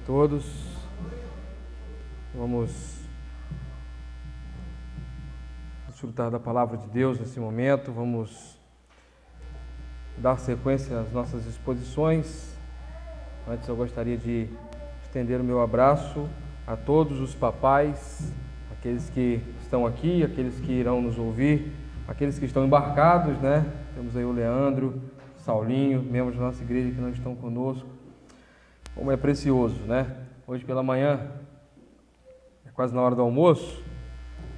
todos. Vamos desfrutar da palavra de Deus nesse momento. Vamos dar sequência às nossas exposições. Antes eu gostaria de estender o meu abraço a todos os papais, aqueles que estão aqui, aqueles que irão nos ouvir, aqueles que estão embarcados, né? Temos aí o Leandro, Saulinho, membros da nossa igreja que não estão conosco. Como é precioso, né? Hoje pela manhã, quase na hora do almoço,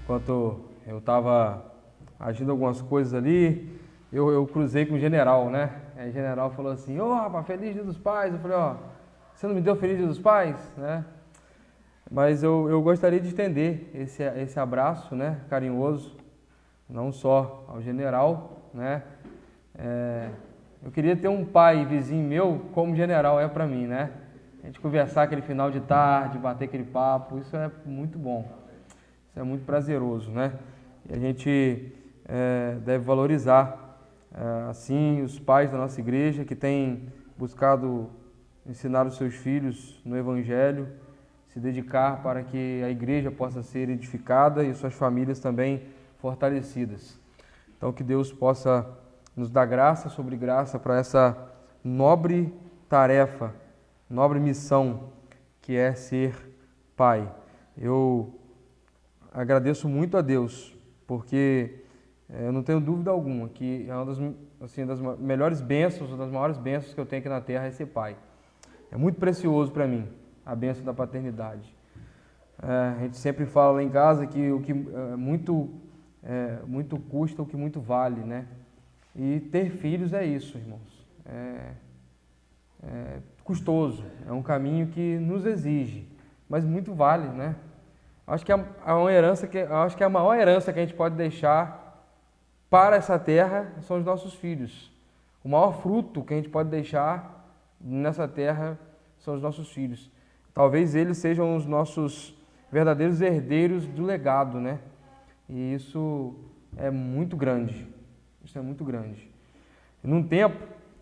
enquanto eu estava agindo algumas coisas ali, eu cruzei com o general, né? Aí o general falou assim: ô, rapaz, feliz dia dos pais. Eu falei: ó, você não me deu feliz dia dos pais, né? Mas eu gostaria de estender esse abraço, né, carinhoso, não só ao general, né? Eu queria ter um pai vizinho meu como general é para mim, né? A gente conversar aquele final de tarde, bater aquele papo, isso é muito bom, isso é muito prazeroso, né? E a gente deve valorizar, assim, os pais da nossa igreja que têm buscado ensinar os seus filhos no Evangelho, se dedicar para que a igreja possa ser edificada e suas famílias também fortalecidas. Então, que Deus possa nos dar graça sobre graça para essa nobre tarefa, nobre missão que é ser pai. Eu agradeço muito a Deus, porque eu não tenho dúvida alguma que é uma das melhores bênçãos, uma das maiores bênçãos que eu tenho aqui na terra é ser pai. É muito precioso para mim a bênção da paternidade. A gente sempre fala lá em casa que o que muito custa, o que muito vale, né? E ter filhos é isso, irmãos. É custoso, é um caminho que nos exige, mas muito vale, né? Acho que a maior herança que a gente pode deixar para essa terra são os nossos filhos. O maior fruto que a gente pode deixar nessa terra são os nossos filhos. Talvez eles sejam os nossos verdadeiros herdeiros do legado, né? E isso é muito grande. Isso é muito grande. Num tempo,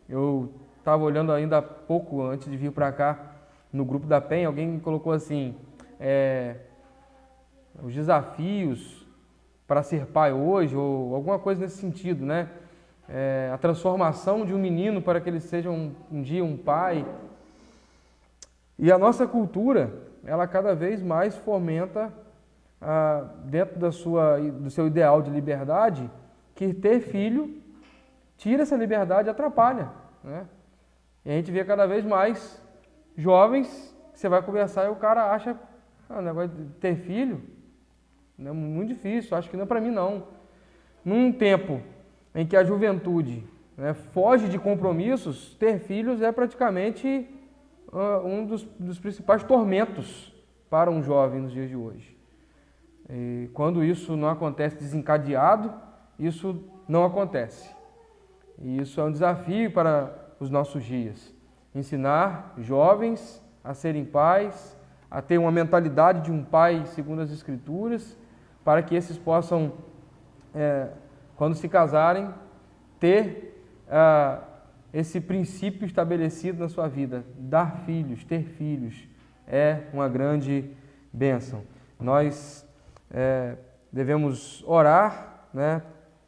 eu estava olhando ainda há pouco, antes de vir para cá, no grupo da PEN, alguém me colocou assim, os desafios para ser pai hoje, ou alguma coisa nesse sentido, né? A transformação de um menino para que ele seja um dia um pai. E a nossa cultura, ela cada vez mais fomenta, dentro do seu ideal de liberdade, que ter filho tira essa liberdade e atrapalha, né? E a gente vê cada vez mais jovens que você vai conversar e o cara acha o negócio de ter filho é muito difícil, acho que não é para mim não. Num tempo em que a juventude, né, foge de compromissos, ter filhos é praticamente um dos principais tormentos para um jovem nos dias de hoje. E quando isso não acontece desencadeado, isso não acontece. E isso é um desafio para os nossos dias. Ensinar jovens a serem pais, a ter uma mentalidade de um pai segundo as Escrituras, para que esses possam, quando se casarem, ter esse princípio estabelecido na sua vida. Dar filhos, ter filhos, é uma grande bênção. Nós devemos orar, né,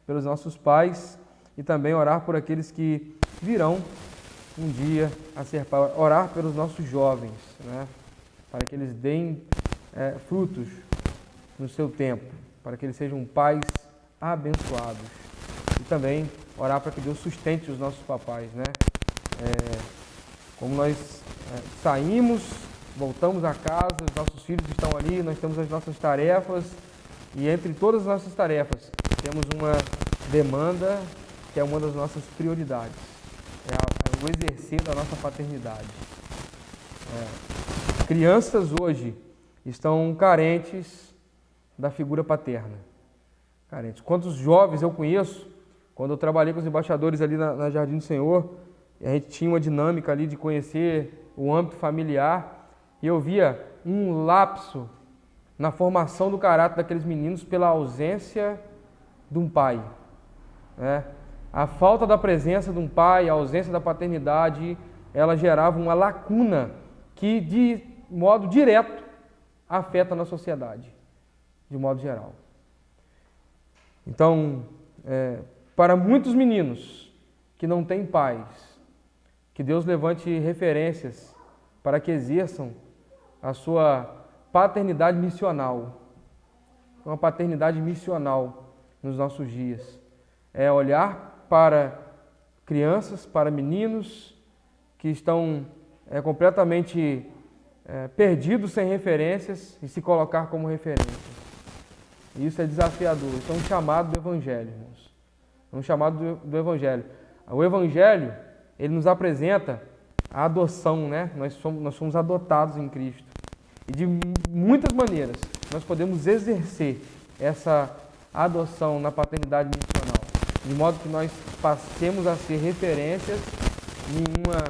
pelos nossos pais e também orar por aqueles que virão um dia a ser pai. Orar pelos nossos jovens, né, para que eles deem frutos no seu tempo, para que eles sejam pais abençoados. E também orar para que Deus sustente os nossos papais, né? Como nós saímos, voltamos a casa, os nossos filhos estão ali, nós temos as nossas tarefas e entre todas as nossas tarefas temos uma demanda que é uma das nossas prioridades, é o exercer da nossa paternidade. Crianças hoje estão carentes da figura paterna. Carentes. Quantos jovens eu conheço, quando eu trabalhei com os embaixadores ali na Jardim do Senhor, a gente tinha uma dinâmica ali de conhecer o âmbito familiar, e eu via um lapso na formação do caráter daqueles meninos pela ausência de um pai, né? A falta da presença de um pai, a ausência da paternidade, ela gerava uma lacuna que modo direto, afeta na sociedade, de modo geral. Então, para muitos meninos que não têm pais, que Deus levante referências para que exerçam a sua paternidade missional, uma paternidade missional nos nossos dias. É olhar para crianças, para meninos que estão completamente perdidos sem referências e se colocar como referência. Isso é desafiador. Isso é um chamado do Evangelho, irmãos. É um chamado do Evangelho. O Evangelho, ele nos apresenta a adoção, né? Nós somos adotados em Cristo. E de muitas maneiras nós podemos exercer essa adoção na paternidade missional, de modo que nós passemos a ser referências em uma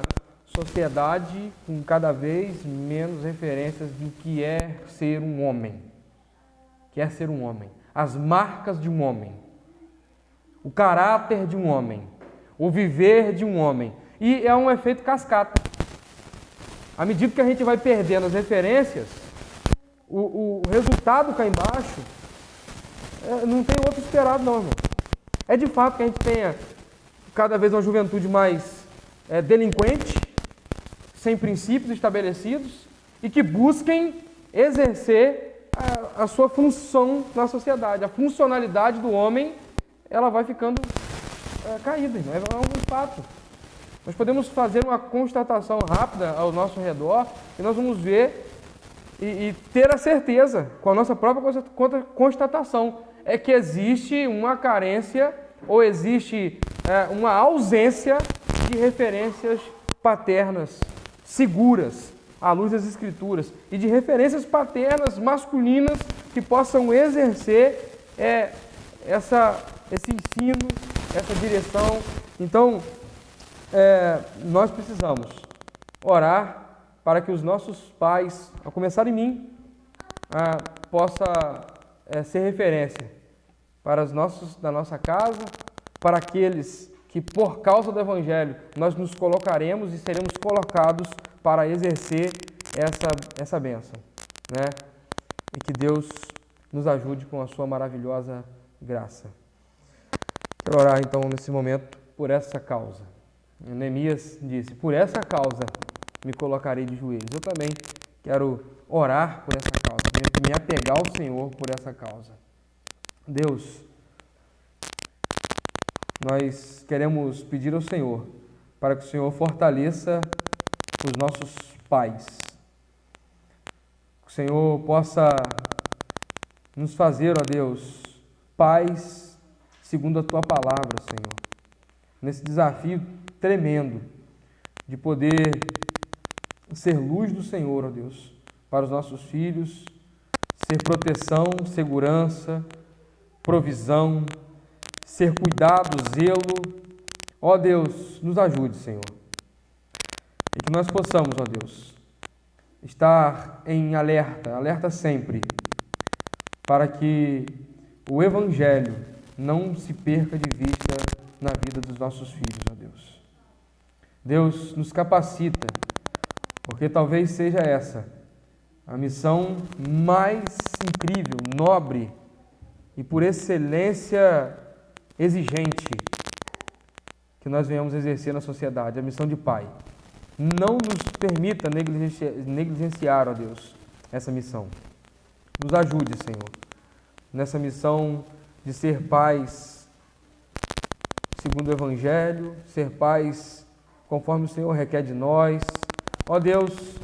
sociedade com cada vez menos referências do que é ser um homem. Que é ser um homem. As marcas de um homem. O caráter de um homem. O viver de um homem. E é um efeito cascata. À medida que a gente vai perdendo as referências, o resultado cá embaixo não tem outro esperado não, irmão. É de fato que a gente tenha cada vez uma juventude mais delinquente, sem princípios estabelecidos e que busquem exercer a sua função na sociedade. A funcionalidade do homem, ela vai ficando caída, irmão. É um fato. Nós podemos fazer uma constatação rápida ao nosso redor e nós vamos ver e ter a certeza, com a nossa própria constatação, é que existe uma carência ou existe uma ausência de referências paternas seguras à luz das Escrituras e de referências paternas masculinas que possam exercer esse ensino, essa direção. Então, nós precisamos orar para que os nossos pais, a começar em mim, possa ser referência para os da nossa casa, para aqueles que por causa do Evangelho nós nos colocaremos e seremos colocados para exercer essa bênção, né? E que Deus nos ajude com a sua maravilhosa graça. Quero orar então nesse momento por essa causa. Neemias disse: por essa causa me colocarei de joelhos. Eu também quero orar por essa causa, me apegar ao Senhor por essa causa. Deus, nós queremos pedir ao Senhor para que o Senhor fortaleça os nossos pais. Que o Senhor possa nos fazer, ó Deus, pais segundo a Tua palavra, Senhor. Nesse desafio tremendo de poder ser luz do Senhor, ó Deus, para os nossos filhos, ser proteção, segurança, provisão, ser cuidado, zelo. Ó Deus, nos ajude, Senhor. E que nós possamos, ó Deus, estar em alerta sempre, para que o Evangelho não se perca de vista na vida dos nossos filhos, ó Deus. Deus nos capacita, porque talvez seja essa a missão mais incrível, nobre e por excelência exigente que nós venhamos exercer na sociedade, a missão de pai. Não nos permita negligenciar, ó Deus, essa missão. Nos ajude, Senhor, nessa missão de ser pais segundo o Evangelho, ser pais conforme o Senhor requer de nós. Ó Deus,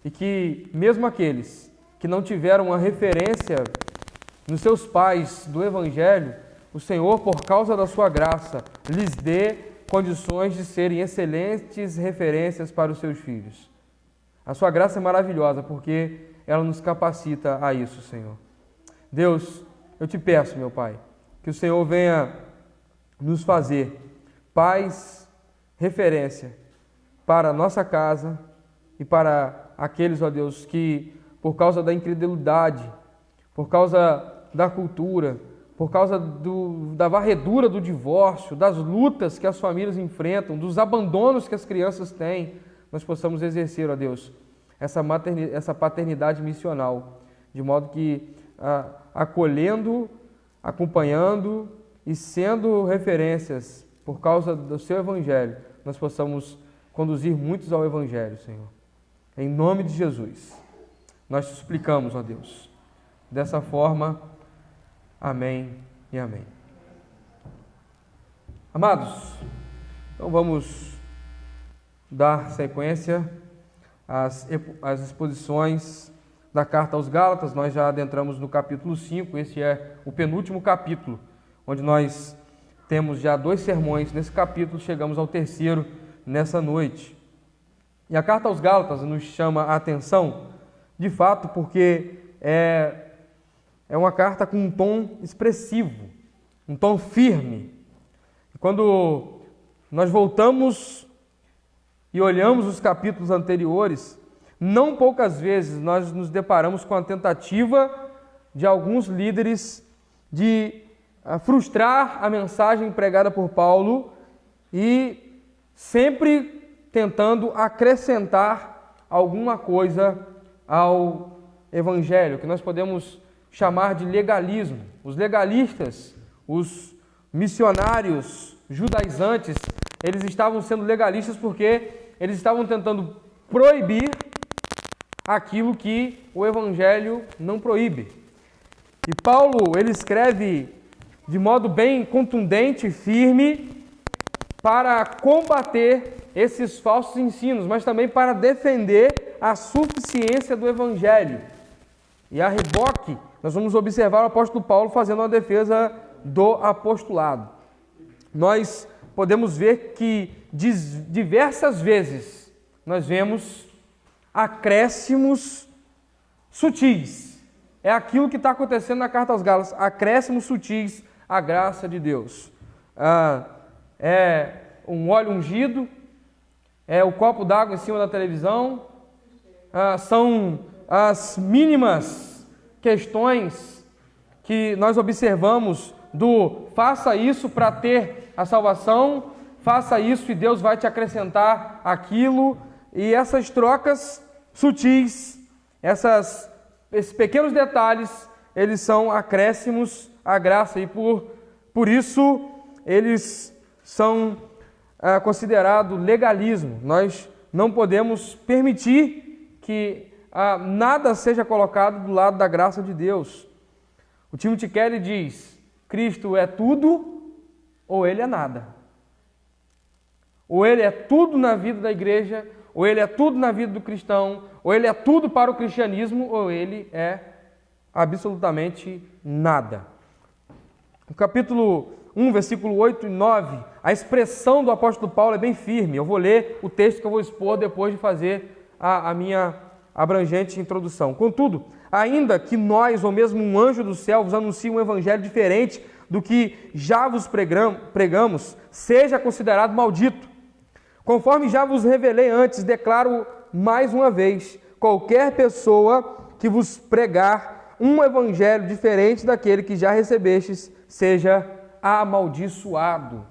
e que mesmo aqueles que não tiveram uma referência nos seus pais do Evangelho, o Senhor, por causa da sua graça, lhes dê condições de serem excelentes referências para os seus filhos. A sua graça é maravilhosa, porque ela nos capacita a isso, Senhor. Deus, eu te peço, meu Pai, que o Senhor venha nos fazer pais referência para a nossa casa e para aqueles, ó Deus, que por causa da incredulidade, por causa da cultura, por causa da varredura do divórcio, das lutas que as famílias enfrentam, dos abandonos que as crianças têm, nós possamos exercer, ó Deus, essa paternidade missional, de modo que, acolhendo, acompanhando e sendo referências por causa do seu Evangelho, nós possamos conduzir muitos ao Evangelho, Senhor. Em nome de Jesus, nós te suplicamos, ó Deus. Dessa forma, amém e amém. Amados, então vamos dar sequência às exposições da carta aos Gálatas. Nós já adentramos no capítulo 5, esse é o penúltimo capítulo, onde nós temos já 2 sermões nesse capítulo, chegamos ao 3º nessa noite. E a carta aos Gálatas nos chama a atenção, de fato, porque é uma carta com um tom expressivo, um tom firme. Quando nós voltamos e olhamos os capítulos anteriores, não poucas vezes nós nos deparamos com a tentativa de alguns líderes de frustrar a mensagem pregada por Paulo e sempre tentando acrescentar alguma coisa ao Evangelho, que nós podemos chamar de legalismo. Os legalistas, os missionários judaizantes, eles estavam sendo legalistas porque eles estavam tentando proibir aquilo que o Evangelho não proíbe. E Paulo, ele escreve de modo bem contundente e firme para combater esses falsos ensinos, mas também para defender a suficiência do Evangelho. E a reboque, nós vamos observar o apóstolo Paulo fazendo uma defesa do apostolado. Nós podemos ver que diversas vezes nós vemos acréscimos sutis. É aquilo que está acontecendo na carta aos Gálatas, acréscimos sutis à graça de Deus. É um óleo ungido, é o copo d'água em cima da televisão, são as mínimas questões que nós observamos do faça isso para ter a salvação, faça isso e Deus vai te acrescentar aquilo, e essas trocas sutis, esses pequenos detalhes, eles são acréscimos à graça, e por isso eles são considerados legalismo. Nós não podemos permitir que nada seja colocado do lado da graça de Deus. O Timothy Keller diz: Cristo é tudo ou Ele é nada. Ou Ele é tudo na vida da igreja, ou Ele é tudo na vida do cristão, ou Ele é tudo para o cristianismo, ou Ele é absolutamente nada. No capítulo 1, versículo 8 e 9, a expressão do apóstolo Paulo é bem firme. Eu vou ler o texto que eu vou expor depois de fazer a minha abrangente introdução. Contudo, ainda que nós, ou mesmo um anjo do céu, vos anuncie um evangelho diferente do que já vos pregamos, seja considerado maldito. Conforme já vos revelei antes, declaro mais uma vez: qualquer pessoa que vos pregar um evangelho diferente daquele que já recebestes, seja amaldiçoado.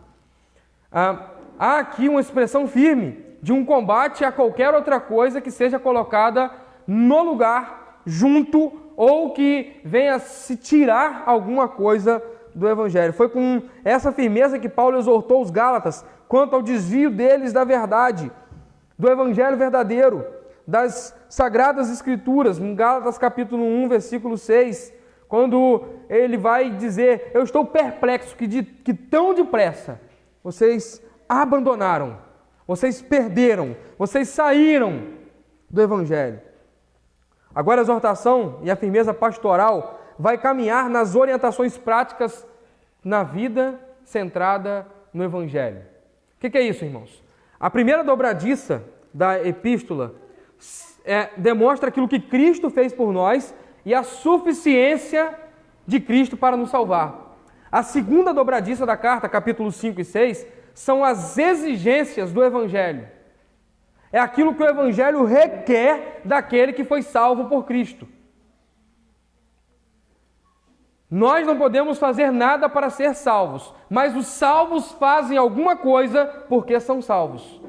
Há aqui uma expressão firme de um combate a qualquer outra coisa que seja colocada no lugar, junto, ou que venha se tirar alguma coisa do Evangelho. Foi com essa firmeza que Paulo exortou os Gálatas quanto ao desvio deles da verdade, do Evangelho verdadeiro, das Sagradas Escrituras, em Gálatas capítulo 1, versículo 6, quando ele vai dizer: eu estou perplexo que tão depressa vocês abandonaram, vocês perderam, vocês saíram do Evangelho. Agora a exortação e a firmeza pastoral vai caminhar nas orientações práticas na vida centrada no Evangelho. O que é isso, irmãos? A primeira dobradiça da epístola demonstra aquilo que Cristo fez por nós e a suficiência de Cristo para nos salvar. A segunda dobradiça da carta, capítulos 5 e 6, são as exigências do Evangelho. É aquilo que o Evangelho requer daquele que foi salvo por Cristo. Nós não podemos fazer nada para ser salvos, mas os salvos fazem alguma coisa porque são salvos.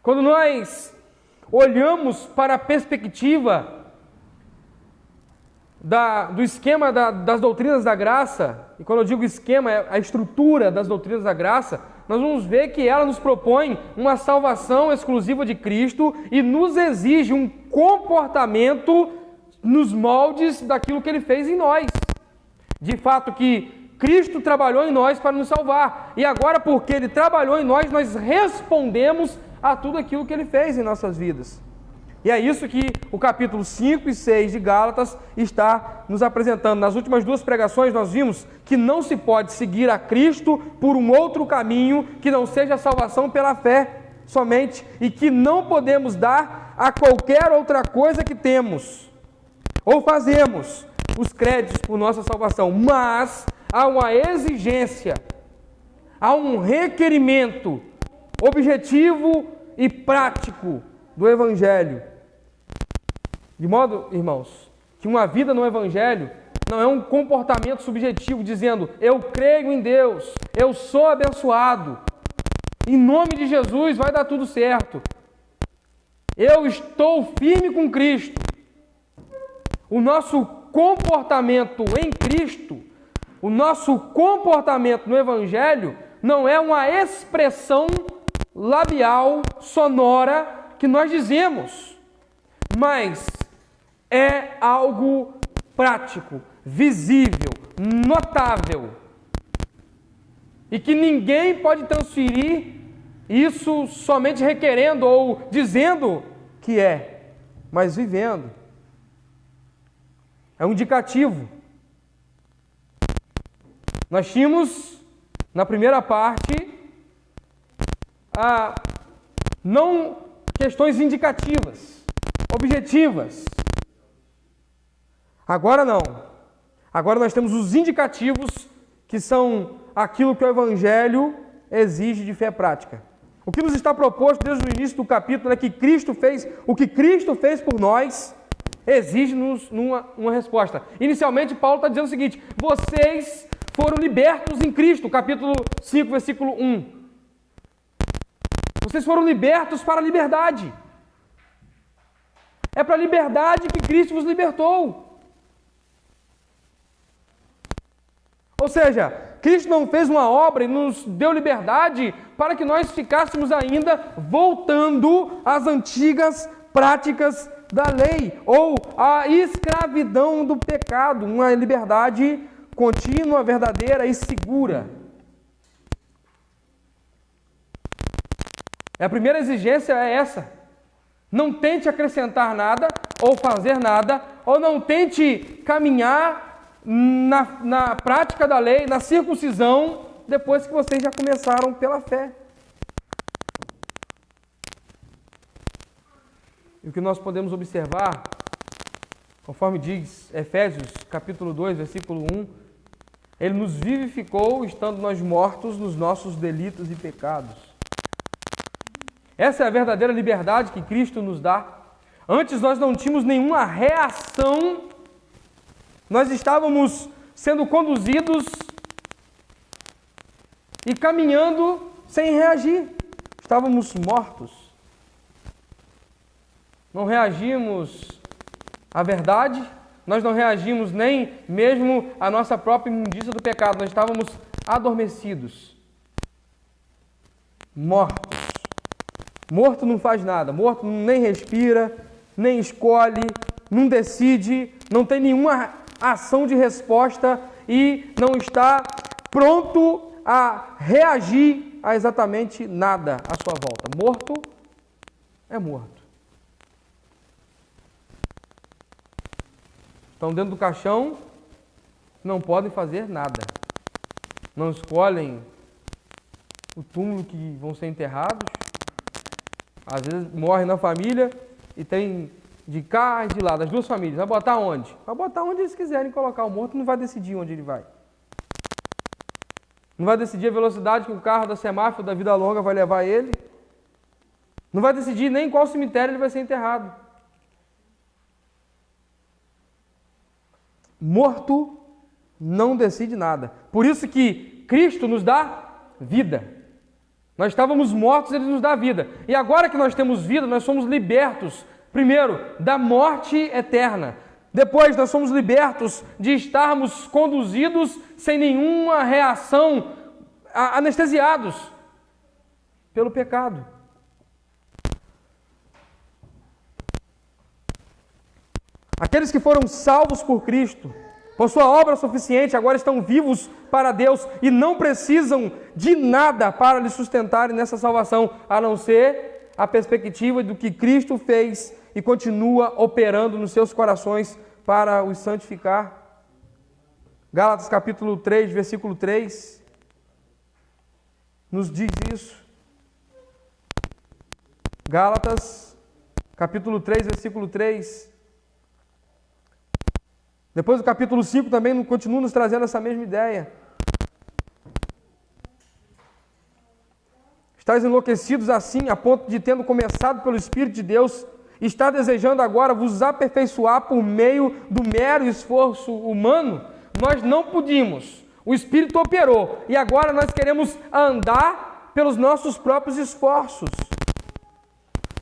Quando nós olhamos para a perspectiva do esquema das doutrinas da graça, e quando eu digo esquema, é a estrutura das doutrinas da graça, nós vamos ver que ela nos propõe uma salvação exclusiva de Cristo e nos exige um comportamento nos moldes daquilo que Ele fez em nós. De fato que Cristo trabalhou em nós para nos salvar, e agora porque Ele trabalhou em nós, nós respondemos a tudo aquilo que Ele fez em nossas vidas. E é isso que o capítulo 5 e 6 de Gálatas está nos apresentando. Nas últimas duas pregações nós vimos que não se pode seguir a Cristo por um outro caminho que não seja a salvação pela fé somente, e que não podemos dar a qualquer outra coisa que temos ou fazemos os créditos por nossa salvação, mas há uma exigência, há um requerimento objetivo e prático do Evangelho. De modo, irmãos, que uma vida no Evangelho não é um comportamento subjetivo dizendo, eu creio em Deus, eu sou abençoado, em nome de Jesus vai dar tudo certo, eu estou firme com Cristo. O nosso comportamento em Cristo, o nosso comportamento no Evangelho não é uma expressão labial, sonora que nós dizemos, mas é algo prático, visível, notável, e que ninguém pode transferir isso somente requerendo ou dizendo que é, mas vivendo. É um indicativo. Nós tínhamos, na primeira parte, não questões indicativas, objetivas. Agora não. Agora nós temos os indicativos, que são aquilo que o Evangelho exige de fé prática. O que nos está proposto desde o início do capítulo é que Cristo fez, o que Cristo fez por nós, exige-nos uma resposta. Inicialmente, Paulo está dizendo o seguinte, vocês foram libertos em Cristo, capítulo 5, versículo 1. Vocês foram libertos para a liberdade. É para a liberdade que Cristo vos libertou. Ou seja, Cristo não fez uma obra e nos deu liberdade para que nós ficássemos ainda voltando às antigas práticas da lei, ou à escravidão do pecado, uma liberdade contínua, verdadeira e segura. A primeira exigência é essa. Não tente acrescentar nada, ou fazer nada, ou não tente caminhar na prática da lei, na circuncisão, depois que vocês já começaram pela fé. E o que nós podemos observar, conforme diz Efésios capítulo 2, versículo 1, Ele nos vivificou, estando nós mortos nos nossos delitos e pecados. Essa é a verdadeira liberdade que Cristo nos dá. Antes nós não tínhamos nenhuma reação, nós estávamos sendo conduzidos e caminhando sem reagir. Estávamos mortos. Não reagimos à verdade, nós não reagimos nem mesmo à nossa própria imundícia do pecado, nós estávamos adormecidos, mortos. Morto não faz nada, morto nem respira, nem escolhe, não decide, não tem nenhuma ação de resposta e não está pronto a reagir a exatamente nada à sua volta. Morto é morto. Estão dentro do caixão, não podem fazer nada. Não escolhem o túmulo que vão ser enterrados. Às vezes morrem na família e tem de cá e de lá, das duas famílias. Vai botar onde? Vai botar onde eles quiserem colocar. O morto não vai decidir onde ele vai. Não vai decidir a velocidade que o carro da semáforo da vida longa vai levar ele. Não vai decidir nem em qual cemitério ele vai ser enterrado. Morto não decide nada. Por isso que Cristo nos dá vida. Nós estávamos mortos, Ele nos dá vida. E agora que nós temos vida, nós somos libertos, primeiro, da morte eterna. Depois, nós somos libertos de estarmos conduzidos sem nenhuma reação, anestesiados pelo pecado. Aqueles que foram salvos por Cristo, por sua obra suficiente, agora estão vivos para Deus e não precisam de nada para lhes sustentarem nessa salvação, a não ser a perspectiva do que Cristo fez e continua operando nos seus corações para os santificar. Gálatas capítulo 3, versículo 3, nos diz isso. Gálatas capítulo 3, versículo 3. Depois o capítulo 5 também continua nos trazendo essa mesma ideia. Estais enlouquecidos assim, a ponto de, tendo começado pelo Espírito de Deus, estar desejando agora vos aperfeiçoar por meio do mero esforço humano? Nós não podíamos. O Espírito operou e agora nós queremos andar pelos nossos próprios esforços.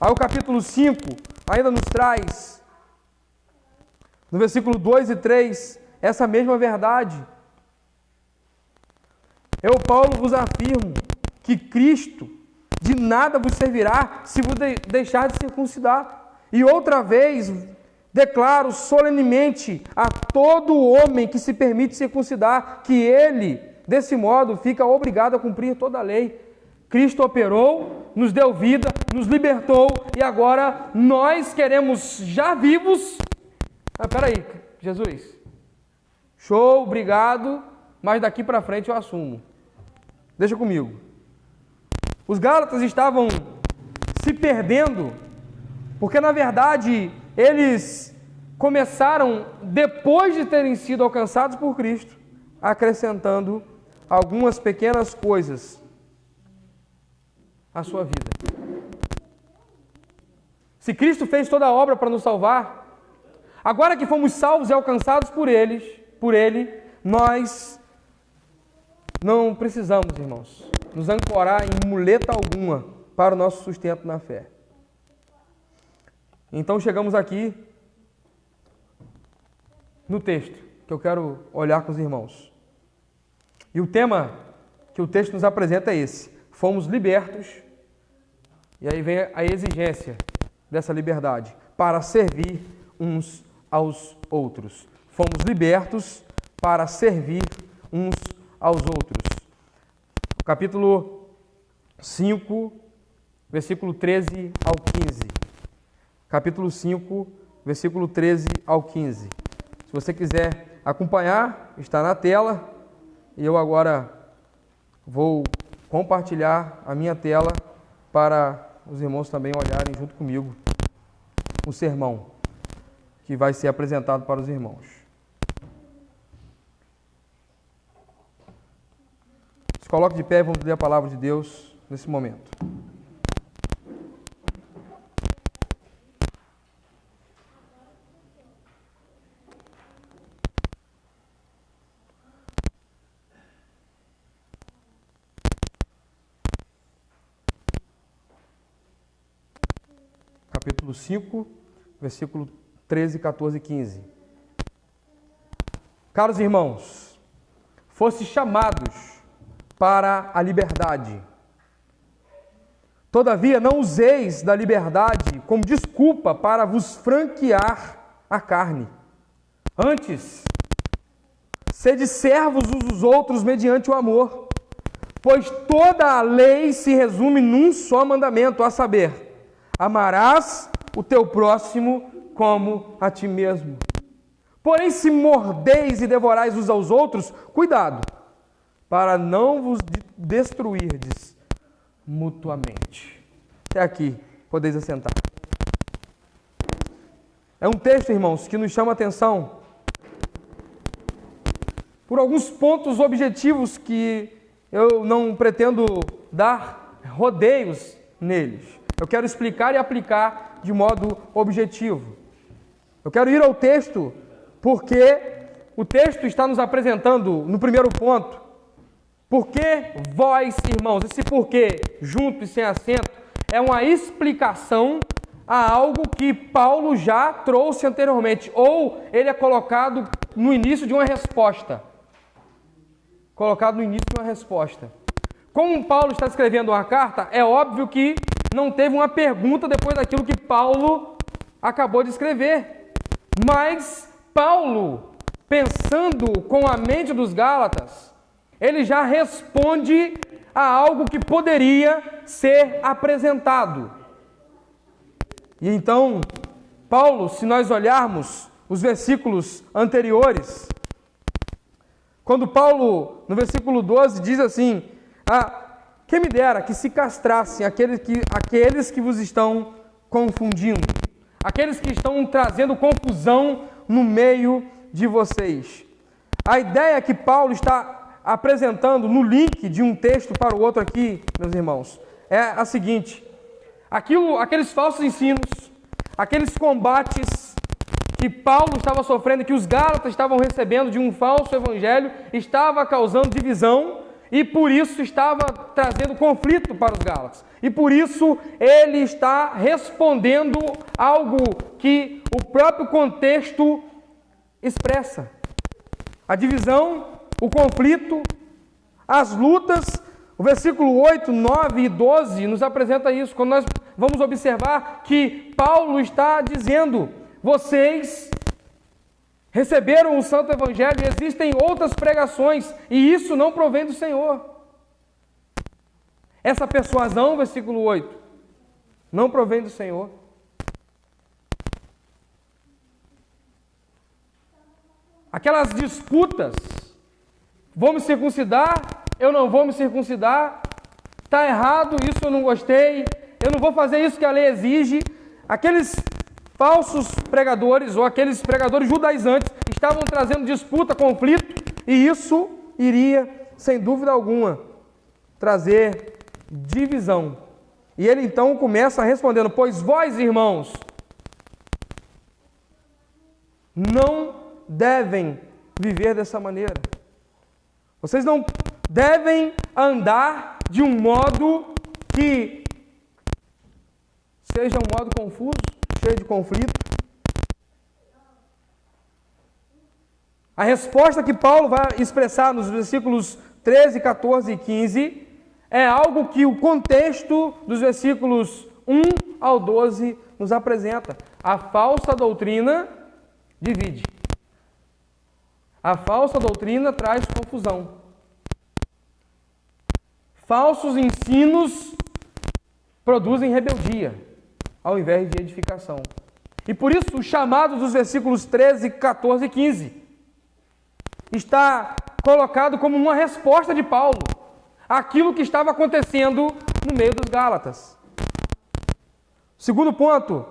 Aí o capítulo 5 ainda nos traz, no versículo 2 e 3, essa mesma verdade. Eu, Paulo, vos afirmo que Cristo de nada vos servirá se vos deixar de circuncidar. E outra vez declaro solenemente a todo homem que se permite circuncidar, que ele, desse modo, fica obrigado a cumprir toda a lei. Cristo operou, nos deu vida, nos libertou, e agora nós queremos, já vivos... peraí, Jesus, show, obrigado, mas daqui para frente eu assumo. Deixa comigo. Os Gálatas estavam se perdendo, porque na verdade eles começaram, depois de terem sido alcançados por Cristo, acrescentando algumas pequenas coisas à sua vida. Se Cristo fez toda a obra para nos salvar, agora que fomos salvos e alcançados por Ele, nós não precisamos, irmãos, nos ancorar em muleta alguma para o nosso sustento na fé. Então chegamos aqui no texto que eu quero olhar com os irmãos. E o tema que o texto nos apresenta é esse: fomos libertos, e aí vem a exigência dessa liberdade, para servir uns aos outros. Fomos libertos para servir uns aos outros. Capítulo 5, versículo 13 ao 15. Capítulo 5, versículo 13 ao 15. Se você quiser acompanhar, está na tela. E eu agora vou compartilhar a minha tela para os irmãos também olharem junto comigo o sermão que vai ser apresentado para os irmãos. Se coloque de pé e vamos ler a palavra de Deus nesse momento. Capítulo 5, versículo 13, 14 e 15. Caros irmãos, fostes chamados para a liberdade. Todavia, não useis da liberdade como desculpa para vos franquear a carne. Antes, sede servos uns dos outros mediante o amor, pois toda a lei se resume num só mandamento, a saber: amarás o teu próximo como a ti mesmo. Porém, se mordeis e devorais uns aos outros, cuidado, para não vos destruirdes mutuamente. Até aqui, podeis assentar. É um texto, irmãos, que nos chama a atenção por alguns pontos objetivos que eu não pretendo dar rodeios neles. Eu quero explicar e aplicar de modo objetivo. Eu quero ir ao texto porque o texto está nos apresentando, no primeiro ponto, Porque vós, irmãos, esse porquê, junto e sem acento, é uma explicação a algo que Paulo já trouxe anteriormente, ou ele é colocado no início de uma resposta. Colocado no início de uma resposta. Como Paulo está escrevendo uma carta, é óbvio que não teve uma pergunta depois daquilo que Paulo acabou de escrever. Mas Paulo, pensando com a mente dos Gálatas, ele já responde a algo que poderia ser apresentado. E então, Paulo, se nós olharmos os versículos anteriores, quando Paulo, no versículo 12, diz assim: quem me dera que se castrassem aqueles que vos estão confundindo, aqueles que estão trazendo confusão no meio de vocês. A ideia que Paulo está apresentando no link de um texto para o outro aqui, meus irmãos, é a seguinte: aqueles falsos ensinos, aqueles combates que Paulo estava sofrendo, que os Gálatas estavam recebendo de um falso evangelho, estava causando divisão e por isso estava trazendo conflito para os Gálatas. E por isso ele está respondendo algo que o próprio contexto expressa. A divisão, o conflito, as lutas. O versículo 8, 9 e 12 nos apresenta isso, quando nós vamos observar que Paulo está dizendo: vocês receberam o Santo Evangelho e existem outras pregações, e isso não provém do Senhor. Essa persuasão, versículo 8, não provém do Senhor. Aquelas disputas: vou me circuncidar, eu não vou me circuncidar, está errado, isso eu não gostei, eu não vou fazer isso que a lei exige. Aqueles falsos pregadores, ou aqueles pregadores judaizantes, estavam trazendo disputa, conflito, e isso iria, sem dúvida alguma, trazer divisão. E ele então começa respondendo: pois vós, irmãos, não devem viver dessa maneira. Vocês não devem andar de um modo que seja um modo confuso, cheio de conflito. A resposta que Paulo vai expressar nos versículos 13, 14 e 15 é algo que o contexto dos versículos 1 ao 12 nos apresenta. A falsa doutrina divide. A falsa doutrina traz confusão. Falsos ensinos produzem rebeldia, ao invés de edificação. E por isso o chamado dos versículos 13, 14 e 15 está colocado como uma resposta de Paulo àquilo que estava acontecendo no meio dos Gálatas. Segundo ponto: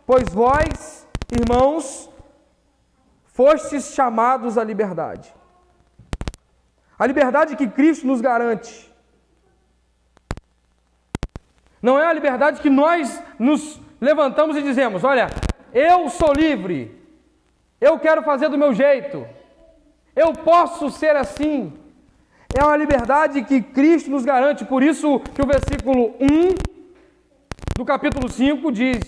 pois vós, irmãos, fostes chamados à liberdade. A liberdade que Cristo nos garante. Não é a liberdade que nós nos levantamos e dizemos: olha, eu sou livre, eu quero fazer do meu jeito, eu posso ser assim. É uma liberdade que Cristo nos garante. Por isso que o versículo 1 do capítulo 5 diz: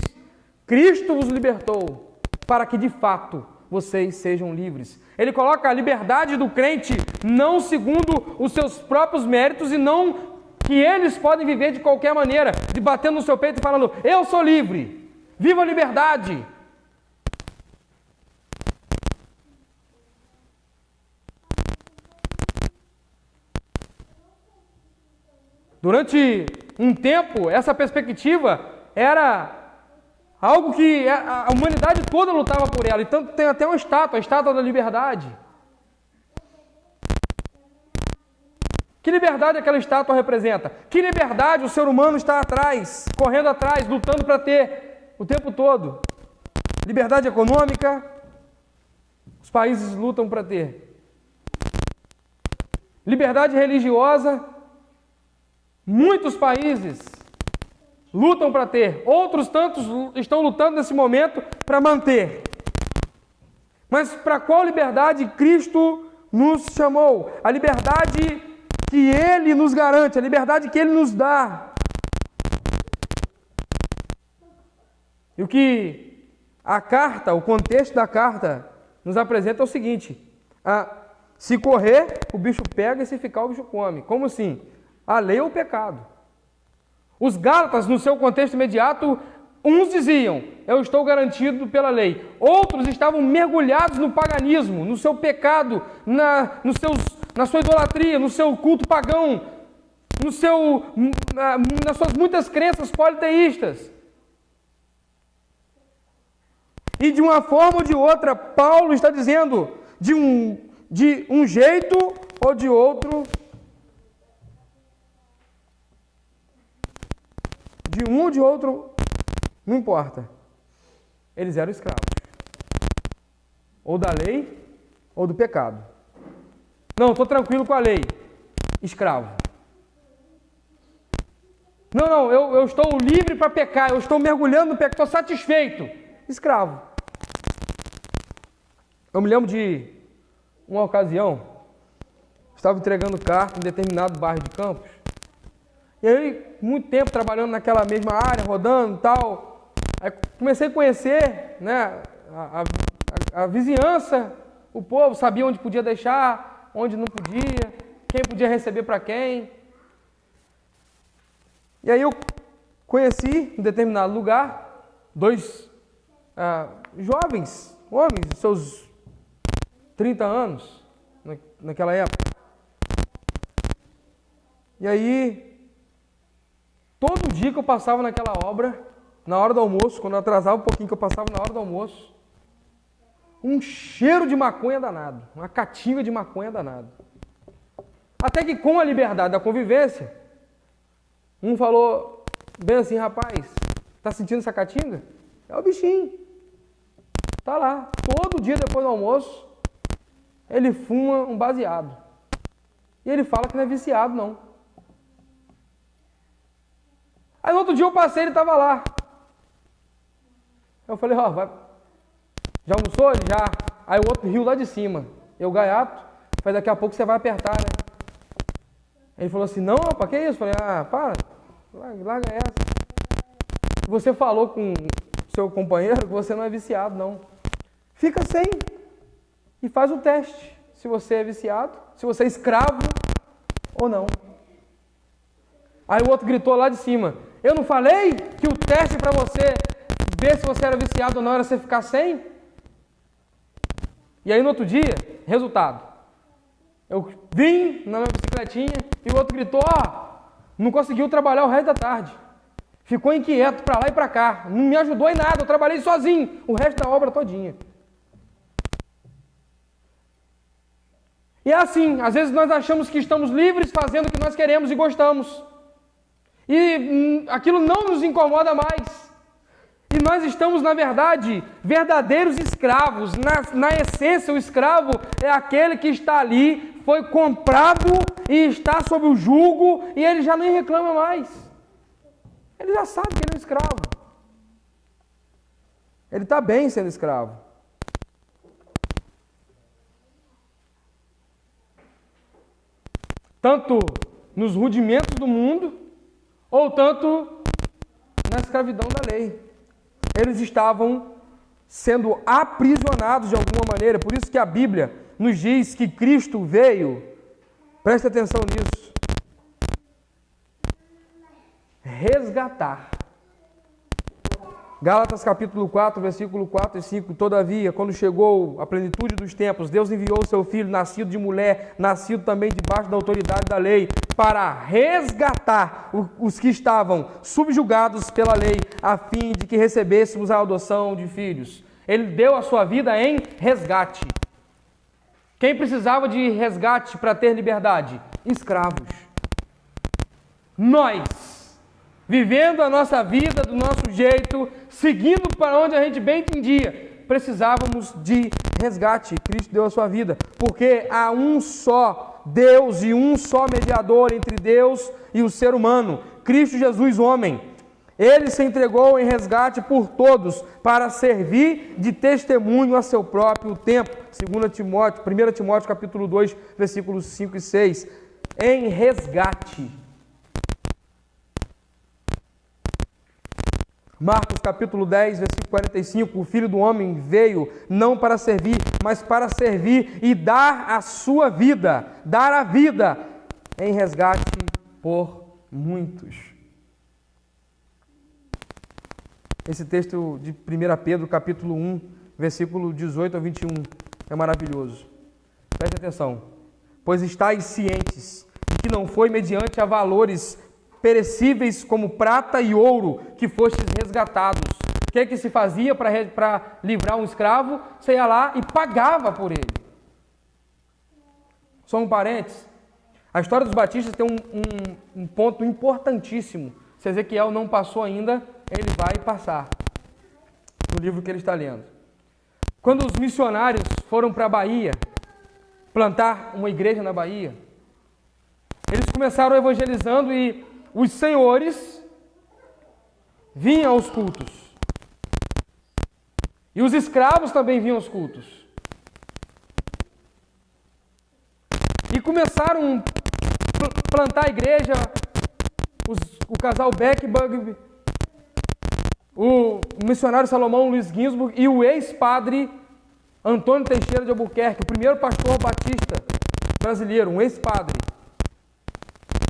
Cristo vos libertou para que de fato vocês sejam livres. Ele coloca a liberdade do crente não segundo os seus próprios méritos e não que eles podem viver de qualquer maneira, de batendo no seu peito e falando: eu sou livre, viva a liberdade. Durante um tempo, essa perspectiva era algo que a humanidade toda lutava por ela. E tanto tem até uma estátua, a estátua da liberdade. Que liberdade aquela estátua representa? Que liberdade o ser humano está atrás, correndo atrás, lutando para ter o tempo todo? Liberdade econômica, os países lutam para ter. Liberdade religiosa, muitos países lutam para ter. Outros tantos estão lutando nesse momento para manter. Mas para qual liberdade Cristo nos chamou? A liberdade que Ele nos garante, a liberdade que Ele nos dá. E o que a carta, o contexto da carta, nos apresenta é o seguinte: se correr, o bicho pega, e se ficar, o bicho come. Como assim? A lei ou o pecado? Os Gálatas, no seu contexto imediato, uns diziam: eu estou garantido pela lei. Outros estavam mergulhados no paganismo, no seu pecado, na sua idolatria, no seu culto pagão, nas suas muitas crenças politeístas. E de uma forma ou de outra, Paulo está dizendo, de um jeito ou de outro, de um ou de outro, não importa. Eles eram escravos. Ou da lei, ou do pecado. Não, estou tranquilo com a lei. Escravo. Não, eu estou livre para pecar, eu estou mergulhando no pecado, estou satisfeito. Escravo. Eu me lembro de uma ocasião, estava entregando carta em determinado bairro de Campos, e aí, muito tempo trabalhando naquela mesma área, rodando e tal, aí comecei a conhecer, né, a vizinhança, o povo, sabia onde podia deixar, onde não podia, quem podia receber para quem. E aí eu conheci, em determinado lugar, dois jovens, homens, seus 30 anos, naquela época. E aí, todo dia que eu passava naquela obra, na hora do almoço, quando eu atrasava um pouquinho que eu passava na hora do almoço, um cheiro de maconha danado, uma caatinga de maconha danado. Até que com a liberdade da convivência, um falou bem assim: rapaz, tá sentindo essa caatinga? É o bichinho. Tá lá, todo dia depois do almoço, ele fuma um baseado. E ele fala que não é viciado, não. Aí no outro dia eu passei, ele estava lá. Eu falei: ó, já almoçou? Ele já. Aí o outro riu lá de cima. Eu, gaiato, falei: daqui a pouco você vai apertar, né? Ele falou assim: não, opa, que isso? Eu falei: para, larga essa. Você falou com seu companheiro que você não é viciado, não. Fica sem e faz o teste, se você é viciado, se você é escravo ou não. Aí o outro gritou lá de cima: eu não falei que o teste para você ver se você era viciado ou não era você ficar sem? E aí no outro dia, resultado, eu vim na minha bicicletinha e o outro gritou: não conseguiu trabalhar o resto da tarde, ficou inquieto para lá e para cá, não me ajudou em nada, eu trabalhei sozinho o resto da obra todinha. E é assim, às vezes nós achamos que estamos livres fazendo o que nós queremos e gostamos. E aquilo não nos incomoda mais. E nós estamos, na verdade, verdadeiros escravos. Na essência, o escravo é aquele que está ali, foi comprado e está sob o jugo e ele já nem reclama mais. Ele já sabe que ele é um escravo. Ele está bem sendo escravo. Tanto nos rudimentos do mundo, ou tanto na escravidão da lei. Eles estavam sendo aprisionados de alguma maneira. Por isso que a Bíblia nos diz que Cristo veio, preste atenção nisso, resgatar. Gálatas capítulo 4, versículo 4 e 5. Todavia, quando chegou a plenitude dos tempos, Deus enviou o seu Filho, nascido de mulher, nascido também debaixo da autoridade da lei, para resgatar os que estavam subjugados pela lei, a fim de que recebêssemos a adoção de filhos. Ele deu a sua vida em resgate. Quem precisava de resgate para ter liberdade? Escravos. Nós, vivendo a nossa vida do nosso jeito, seguindo para onde a gente bem entendia, precisávamos de resgate. Cristo deu a sua vida, porque há um só Deus e um só mediador entre Deus e o ser humano, Cristo Jesus, homem. Ele se entregou em resgate por todos, para servir de testemunho a seu próprio tempo. 1 Timóteo capítulo 2, versículos 5 e 6. em resgate. Marcos capítulo 10, versículo 45, o Filho do Homem veio não para servir, mas para servir e dar a sua vida, dar a vida em resgate por muitos. Esse texto de 1 Pedro capítulo 1, versículo 18 a 21, é maravilhoso. Preste atenção. Pois estáis cientes de que não foi mediante a valores perecíveis como prata e ouro que fostes resgatados. O que é que se fazia para livrar um escravo? Você ia lá e pagava por ele. Só um parênteses. A história dos batistas tem um ponto importantíssimo. Se Ezequiel não passou ainda, ele vai passar no livro que ele está lendo. Quando os missionários foram para a Bahia, plantar uma igreja na Bahia, eles começaram evangelizando e os senhores vinham aos cultos. E os escravos também vinham aos cultos. E começaram a plantar a igreja, o casal Beckburg, o missionário Salomão Luiz Ginsburg e o ex-padre Antônio Teixeira de Albuquerque, o primeiro pastor batista brasileiro, um ex-padre.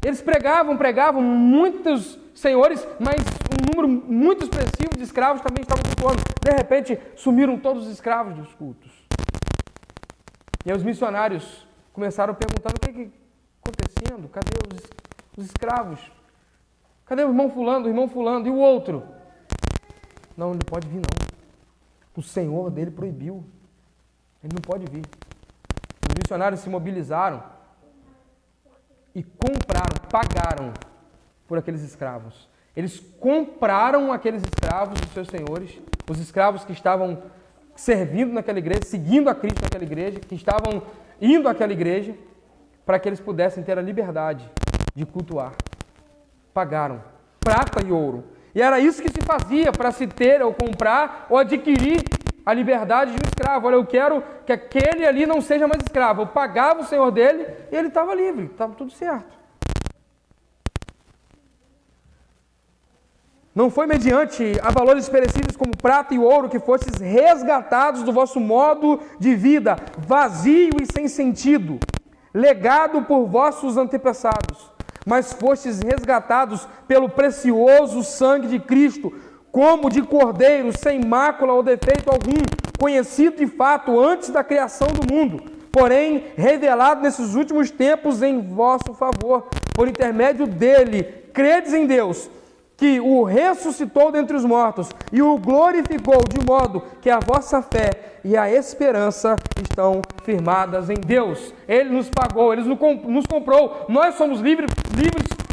Eles pregavam, muitos senhores, mas um número muito expressivo de escravos também estavam cultuando. De repente, sumiram todos os escravos dos cultos. E aí os missionários começaram perguntando o que está acontecendo, cadê os escravos? Cadê o irmão fulano, e o outro? Não, ele não pode vir não. O Senhor dele proibiu. Ele não pode vir. Os missionários se mobilizaram e pagaram por aqueles escravos. Eles compraram aqueles escravos dos seus senhores, os escravos que estavam servindo naquela igreja, seguindo a Cristo naquela igreja, que estavam indo àquela igreja, para que eles pudessem ter a liberdade de cultuar. Pagaram prata e ouro. E era isso que se fazia para se ter ou comprar ou adquirir a liberdade de um escravo. Olha, eu quero que aquele ali não seja mais escravo. Eu pagava o senhor dele e ele estava livre, estava tudo certo. Não foi mediante a valores perecíveis como prata e ouro que fostes resgatados do vosso modo de vida, vazio e sem sentido, legado por vossos antepassados, mas fostes resgatados pelo precioso sangue de Cristo, como de cordeiro, sem mácula ou defeito algum, conhecido de fato antes da criação do mundo, porém revelado nesses últimos tempos em vosso favor. Por intermédio dele, credes em Deus, que o ressuscitou dentre os mortos e o glorificou, de modo que a vossa fé e a esperança estão firmadas em Deus. Ele nos pagou, Ele nos comprou. Nós somos livres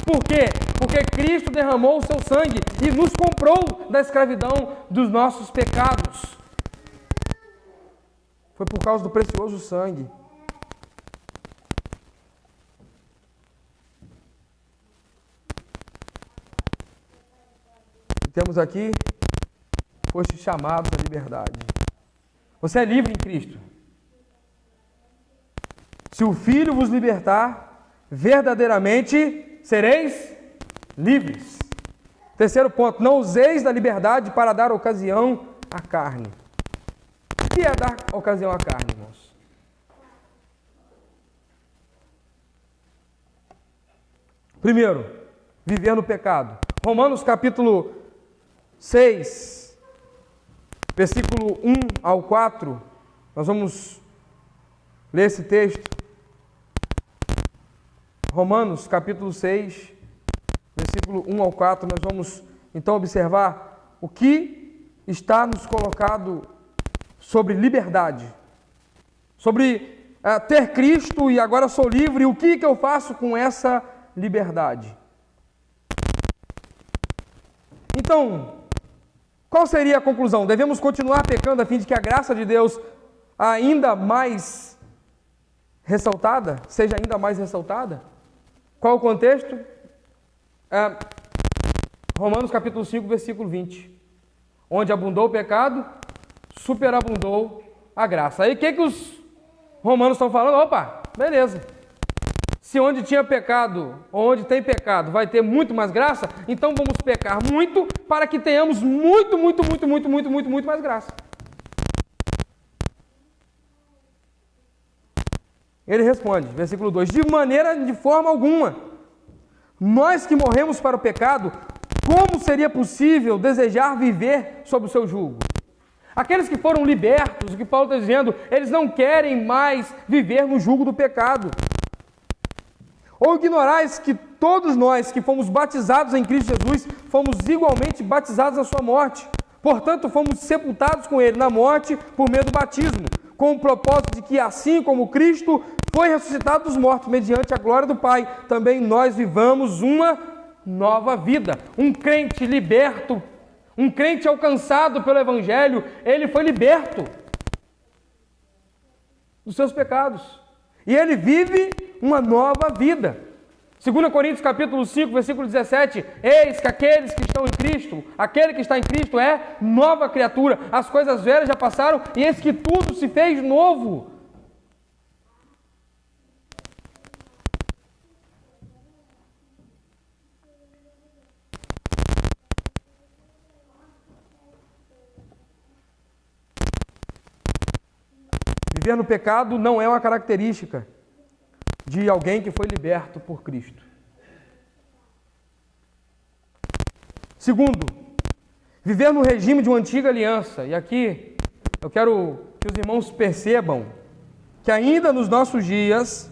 por quê? Porque Cristo derramou o seu sangue e nos comprou da escravidão dos nossos pecados. Foi por causa do precioso sangue. Temos aqui, foste chamados à liberdade. Você é livre em Cristo. Se o Filho vos libertar, verdadeiramente sereis livres. Terceiro ponto, não useis da liberdade para dar ocasião à carne. O que é dar ocasião à carne, irmãos? Primeiro, viver no pecado. Romanos capítulo 6, versículo 1 ao 4, nós vamos ler esse texto. Romanos, capítulo 6, versículo 1 ao 4, nós vamos então observar o que está nos colocado sobre liberdade, sobre ter Cristo e agora sou livre, o que eu faço com essa liberdade? Então, qual seria a conclusão? Devemos continuar pecando a fim de que a graça de Deus ainda mais ressaltada, seja ainda mais ressaltada? Qual o contexto? Romanos capítulo 5, versículo 20. Onde abundou o pecado, superabundou a graça. Aí o que os romanos estão falando? Opa, beleza. Se onde tinha pecado, ou onde tem pecado, vai ter muito mais graça, então vamos pecar muito para que tenhamos muito mais graça. Ele responde, versículo 2, de forma alguma. Nós que morremos para o pecado, como seria possível desejar viver sob o seu jugo? Aqueles que foram libertos, o que Paulo está dizendo, eles não querem mais viver no jugo do pecado. Ou ignorais que todos nós que fomos batizados em Cristo Jesus, fomos igualmente batizados na sua morte. Portanto, fomos sepultados com ele na morte por meio do batismo, com o propósito de que, assim como Cristo foi ressuscitado dos mortos mediante a glória do Pai, também nós vivamos uma nova vida. Um crente liberto, um crente alcançado pelo Evangelho, ele foi liberto dos seus pecados. E ele vive uma nova vida. 2 Coríntios capítulo 5, versículo 17, eis que aqueles que estão em Cristo, aquele que está em Cristo é nova criatura, as coisas velhas já passaram e eis que tudo se fez novo. Viver no pecado não é uma característica de alguém que foi liberto por Cristo. Segundo, viver no regime de uma antiga aliança. E aqui eu quero que os irmãos percebam que ainda nos nossos dias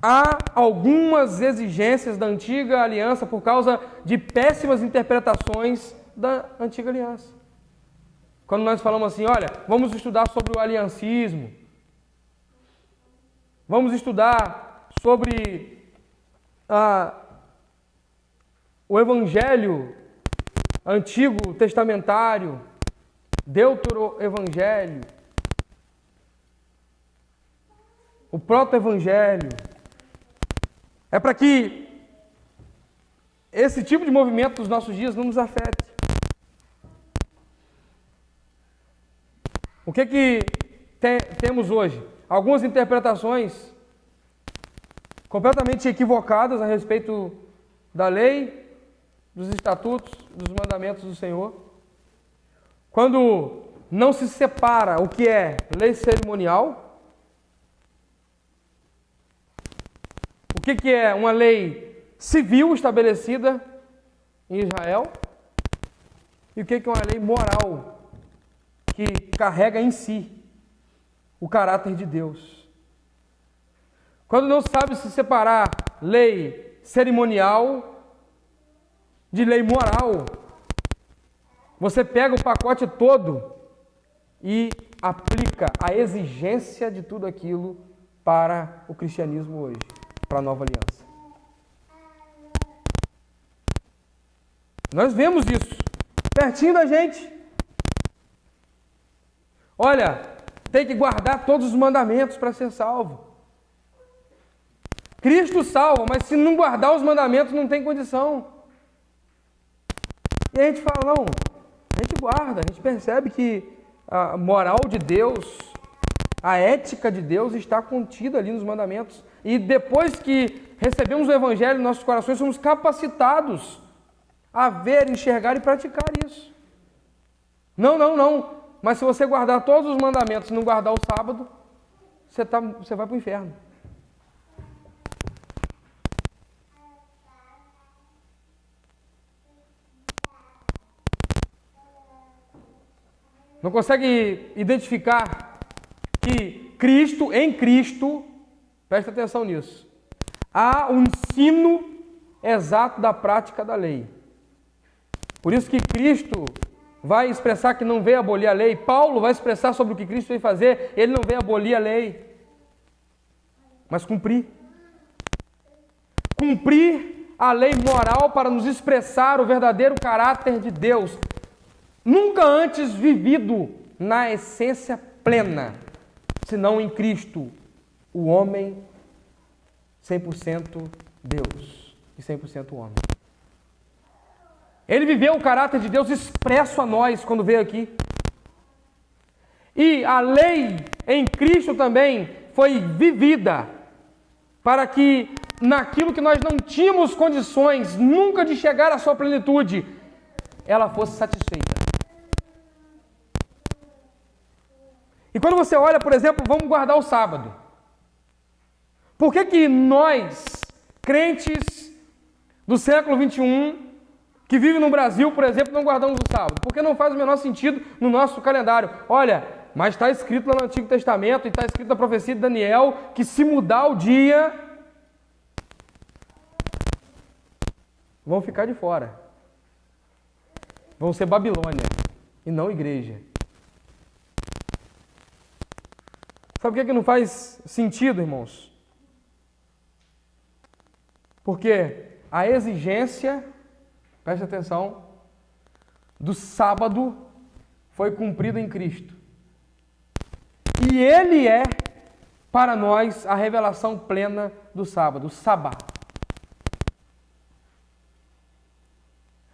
há algumas exigências da antiga aliança por causa de péssimas interpretações da antiga aliança. Quando nós falamos assim, olha, vamos estudar sobre o aliancismo, vamos estudar sobre o Evangelho Antigo Testamentário, Deuteroevangelho, o Proto-Evangelho. É para que esse tipo de movimento dos nossos dias não nos afete. O que temos hoje? Algumas interpretações completamente equivocadas a respeito da lei, dos estatutos, dos mandamentos do Senhor. Quando não se separa o que é lei cerimonial, o que é uma lei civil estabelecida em Israel, e o que é uma lei moral que carrega em si o caráter de Deus. Quando não sabe se separar lei cerimonial de lei moral, você pega o pacote todo e aplica a exigência de tudo aquilo para o cristianismo hoje, para a nova aliança. Nós vemos isso pertinho da gente. Olha, tem que guardar todos os mandamentos para ser salvo. Cristo salva, mas se não guardar os mandamentos não tem condição. E a gente fala, não, a gente guarda, a gente percebe que a moral de Deus, a ética de Deus está contida ali nos mandamentos. E depois que recebemos o Evangelho em nossos corações, somos capacitados a ver, enxergar e praticar isso. Não. Mas se você guardar todos os mandamentos e não guardar o sábado, você vai para o inferno. Não consegue identificar que Cristo, em Cristo, presta atenção nisso, há um ensino exato da prática da lei. Por isso que Cristo vai expressar que não veio abolir a lei. Paulo vai expressar sobre o que Cristo veio fazer. Ele não veio abolir a lei, mas cumprir. Cumprir a lei moral para nos expressar o verdadeiro caráter de Deus, nunca antes vivido na essência plena, senão em Cristo, o homem 100% Deus e 100% homem. Ele viveu o caráter de Deus expresso a nós quando veio aqui. E a lei em Cristo também foi vivida para que naquilo que nós não tínhamos condições nunca de chegar à sua plenitude, ela fosse satisfeita. E quando você olha, por exemplo, vamos guardar o sábado. Por que nós, crentes do século 21, que vivem no Brasil, por exemplo, não guardamos o sábado? Porque não faz o menor sentido no nosso calendário. Olha, mas está escrito lá no Antigo Testamento, e está escrito na profecia de Daniel, que se mudar o dia, vão ficar de fora. Vão ser Babilônia, e não igreja. Sabe por que não faz sentido, irmãos? Porque a exigência, preste atenção, do sábado foi cumprida em Cristo. E Ele é, para nós, a revelação plena do sábado, o sabá.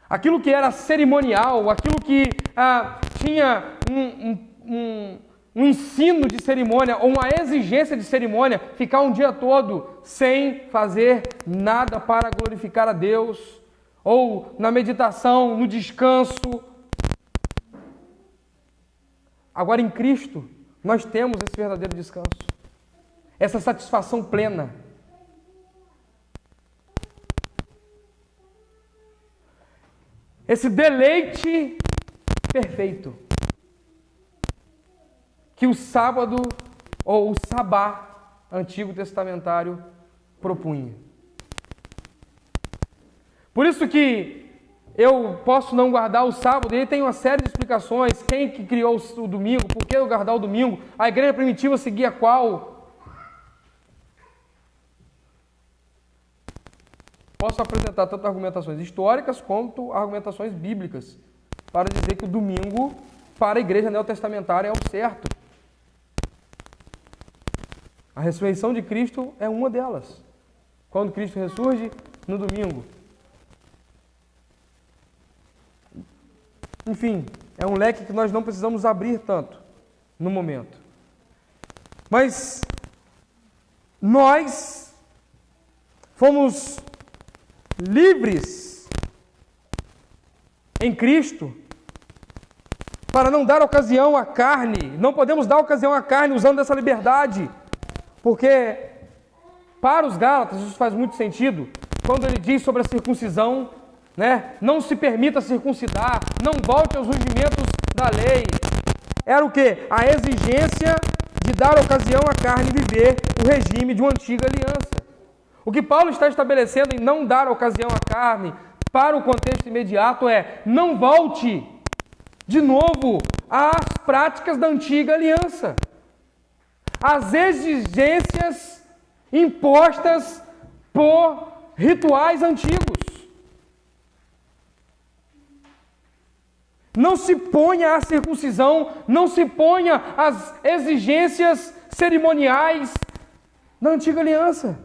Aquilo que era cerimonial, aquilo que tinha um ensino de cerimônia, ou uma exigência de cerimônia, ficar um dia todo sem fazer nada para glorificar a Deus, ou na meditação, no descanso. Agora em Cristo, nós temos esse verdadeiro descanso, essa satisfação plena. Esse deleite perfeito que o sábado, ou o sabá antigo testamentário, propunha. Por isso que eu posso não guardar o sábado, e aí tem uma série de explicações. Quem que criou o domingo? Por que eu guardar o domingo? A igreja primitiva seguia qual? Posso apresentar tanto argumentações históricas quanto argumentações bíblicas para dizer que o domingo para a igreja neotestamentária é o certo. A ressurreição de Cristo é uma delas. Quando Cristo ressurge? No domingo. Enfim, é um leque que nós não precisamos abrir tanto no momento. Mas nós fomos livres em Cristo para não dar ocasião à carne. Não podemos dar ocasião à carne usando essa liberdade. Porque para os Gálatas isso faz muito sentido. Quando ele diz sobre a circuncisão, não se permita circuncidar, não volte aos rudimentos da lei. Era o quê? A exigência de dar ocasião à carne viver o regime de uma antiga aliança. O que Paulo está estabelecendo em não dar ocasião à carne para o contexto imediato é: não volte de novo às práticas da antiga aliança, às exigências impostas por rituais antigos. Não se ponha à circuncisão, não se ponha às exigências cerimoniais da antiga aliança.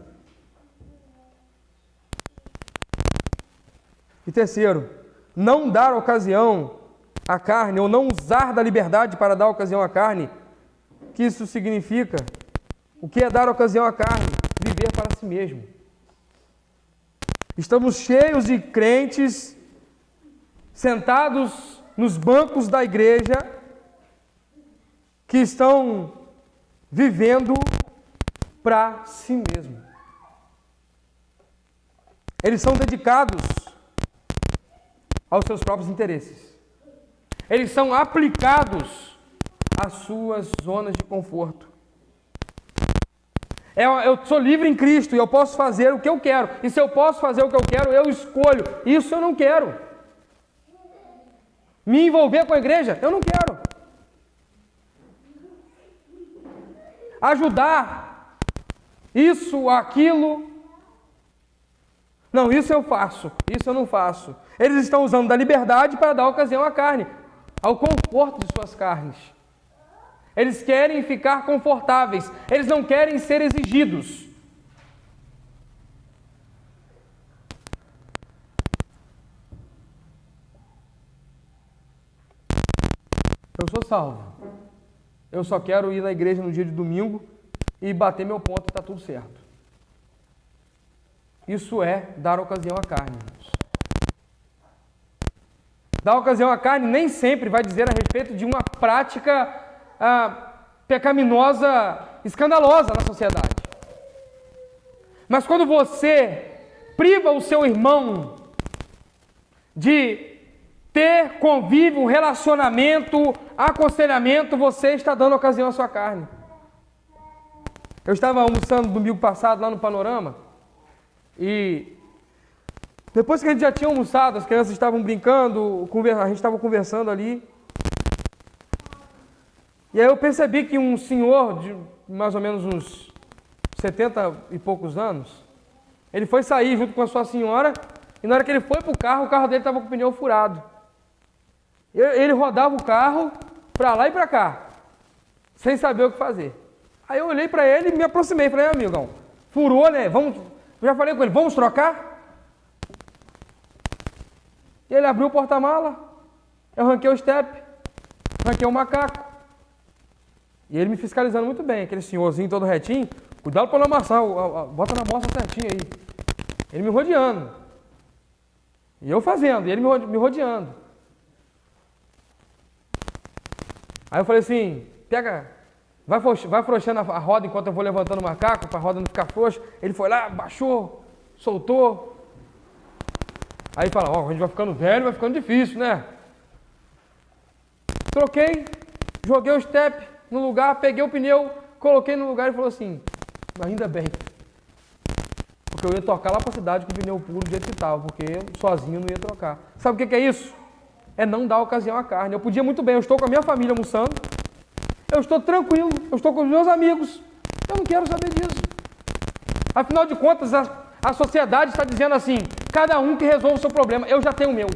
E terceiro, não dar ocasião à carne, ou não usar da liberdade para dar ocasião à carne. O que isso significa? O que é dar ocasião à carne? Viver para si mesmo. Estamos cheios de crentes sentados nos bancos da igreja que estão vivendo para si mesmo. Eles são dedicados aos seus próprios interesses. Eles são aplicados às suas zonas de conforto. Eu sou livre em Cristo e eu posso fazer o que eu quero. E se eu posso fazer o que eu quero, eu escolho. Isso eu não quero. Me envolver com a igreja, eu não quero. Ajudar, isso, aquilo. Não, isso eu faço, isso eu não faço. Eles estão usando da liberdade para dar ocasião à carne, ao conforto de suas carnes. Eles querem ficar confortáveis, eles não querem ser exigidos. Eu sou salvo. Eu só quero ir na igreja no dia de domingo e bater meu ponto e está tudo certo. Isso é dar ocasião à carne, irmãos. Dar ocasião à carne nem sempre vai dizer a respeito de uma prática pecaminosa, escandalosa na sociedade. Mas quando você priva o seu irmão de ter convívio, relacionamento, aconselhamento, você está dando ocasião à sua carne. Eu estava almoçando domingo passado lá no Panorama e depois que a gente já tinha almoçado, as crianças estavam brincando, a gente estava conversando ali. E aí eu percebi que um senhor de mais ou menos uns 70 e poucos anos, ele foi sair junto com a sua senhora e na hora que ele foi para o carro dele estava com o pneu furado. Ele rodava o carro para lá e para cá, sem saber o que fazer. Aí eu olhei para ele e me aproximei, falei, amigão, furou, né? Eu já falei com ele, vamos trocar? E ele abriu o porta-mala, eu arranquei o step, arranquei o macaco. E ele me fiscalizando muito bem, aquele senhorzinho todo retinho, cuidado para não amassar, bota na moça certinho aí. Ele me rodeando. E eu fazendo, e ele me rodeando. Aí eu falei assim, vai afrouxando a roda enquanto eu vou levantando o macaco, para a roda não ficar frouxa. Ele foi lá, baixou, soltou. Aí fala, a gente vai ficando velho, vai ficando difícil, né? Troquei, joguei o step no lugar, peguei o pneu, coloquei no lugar e falou assim, ainda bem. Porque eu ia tocar lá para a cidade com o pneu puro do jeito que estava, porque eu sozinho não ia trocar. Sabe o que é isso? É não dar ocasião à carne. Eu podia muito bem, eu estou com a minha família almoçando, eu estou tranquilo, eu estou com os meus amigos, eu não quero saber disso. Afinal de contas, a sociedade está dizendo assim, cada um que resolva o seu problema, eu já tenho o meu.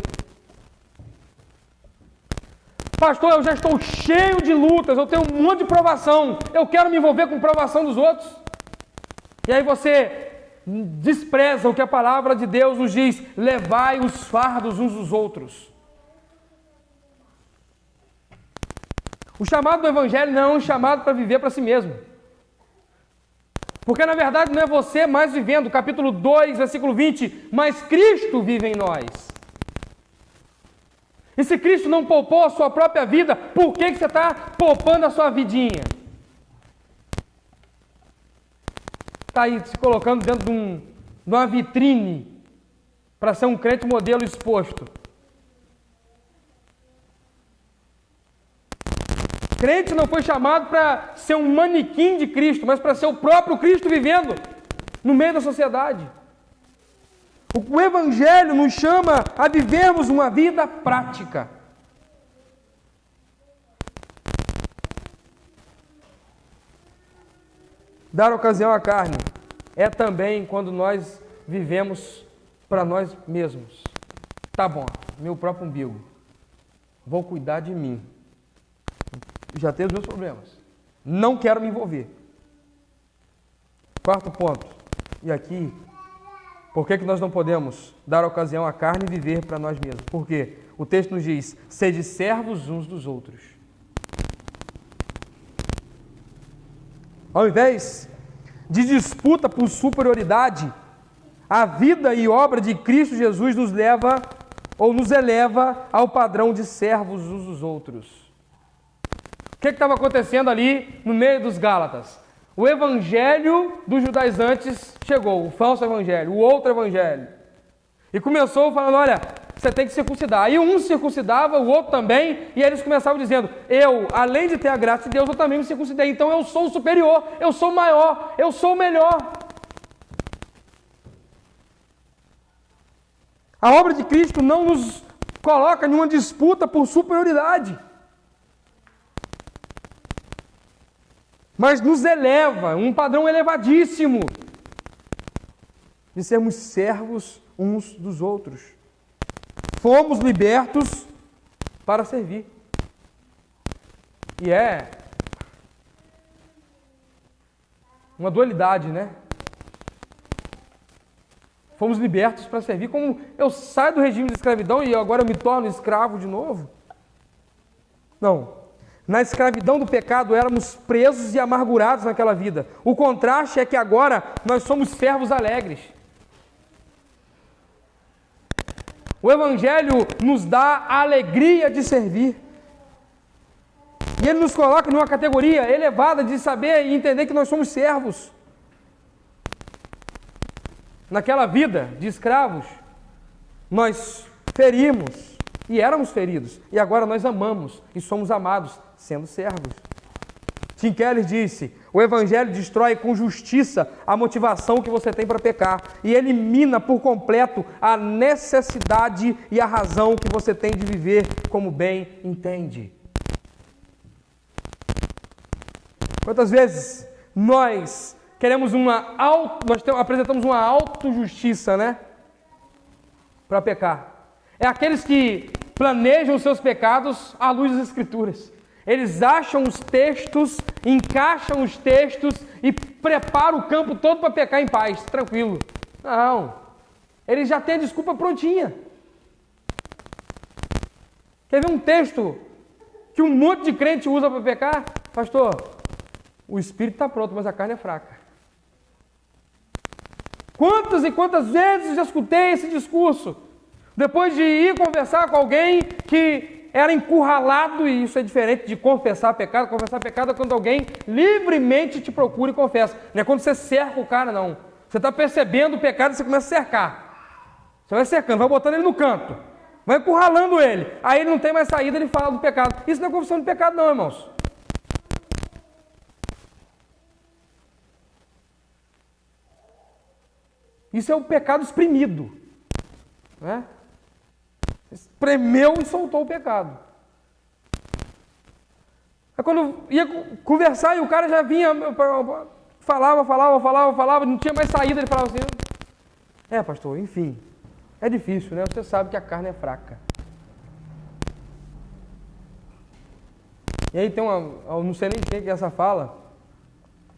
Pastor, eu já estou cheio de lutas, eu tenho um monte de provação, eu quero me envolver com provação dos outros. E aí você despreza o que a palavra de Deus nos diz, levai os fardos uns dos outros. O chamado do Evangelho não é um chamado para viver para si mesmo. Porque na verdade não é você mais vivendo, capítulo 2, versículo 20, mas Cristo vive em nós. E se Cristo não poupou a sua própria vida, por que você está poupando a sua vidinha? Está aí se colocando dentro de uma vitrine para ser um crente modelo exposto. Crente não foi chamado para ser um manequim de Cristo, mas para ser o próprio Cristo vivendo no meio da sociedade. O Evangelho nos chama a vivermos uma vida prática. Dar ocasião à carne é também quando nós vivemos para nós mesmos. Tá bom, meu próprio umbigo. Vou cuidar de mim. Já tenho os meus problemas. Não quero me envolver. Quarto ponto. E aqui, por que nós não podemos dar ocasião à carne e viver para nós mesmos? Porque o texto nos diz, sede servos uns dos outros. Ao invés de disputa por superioridade, a vida e obra de Cristo Jesus nos leva ou nos eleva ao padrão de servos uns dos outros. O que estava acontecendo ali no meio dos Gálatas? O evangelho dos judaizantes chegou, o falso evangelho, o outro evangelho. E começou falando, olha, você tem que circuncidar. Aí um circuncidava, o outro também, e eles começavam dizendo, eu, além de ter a graça de Deus, eu também me circuncidei. Então eu sou o superior, eu sou o maior, eu sou o melhor. A obra de Cristo não nos coloca em uma disputa por superioridade, mas nos eleva, um padrão elevadíssimo, de sermos servos uns dos outros. Fomos libertos para servir. E é uma dualidade, né? Fomos libertos para servir. Como eu saio do regime de escravidão e agora eu me torno escravo de novo? Não. Na escravidão do pecado éramos presos e amargurados naquela vida. O contraste é que agora nós somos servos alegres. O Evangelho nos dá a alegria de servir. E ele nos coloca numa categoria elevada de saber e entender que nós somos servos. Naquela vida de escravos, nós ferimos e éramos feridos. E agora nós amamos e somos amados, sendo servos. Tim Keller disse: o Evangelho destrói com justiça a motivação que você tem para pecar e elimina por completo a necessidade e a razão que você tem de viver como bem entende. Quantas vezes nós queremos apresentamos uma autojustiça, né? Para pecar. É aqueles que planejam os seus pecados à luz das Escrituras. Eles acham os textos, encaixam os textos e preparam o campo todo para pecar em paz, tranquilo. Não. Eles já têm a desculpa prontinha. Quer ver um texto que um monte de crente usa para pecar? Pastor, o espírito está pronto, mas a carne é fraca. Quantas e quantas vezes já escutei esse discurso? Depois de ir conversar com alguém que era encurralado, e isso é diferente de confessar pecado. Confessar pecado é quando alguém livremente te procura e confessa. Não é quando você cerca o cara, não. Você está percebendo o pecado e você começa a cercar. Você vai cercando, vai botando ele no canto, vai encurralando ele. Aí ele não tem mais saída, ele fala do pecado. Isso não é confissão de pecado, não, irmãos. Isso é o pecado espremido, né? Espremeu e soltou o pecado. Aí quando ia conversar e o cara já vinha, falava, não tinha mais saída, ele falava assim: pastor, enfim, é difícil, né? Você sabe que a carne é fraca. E aí tem eu não sei nem de quem que é essa fala,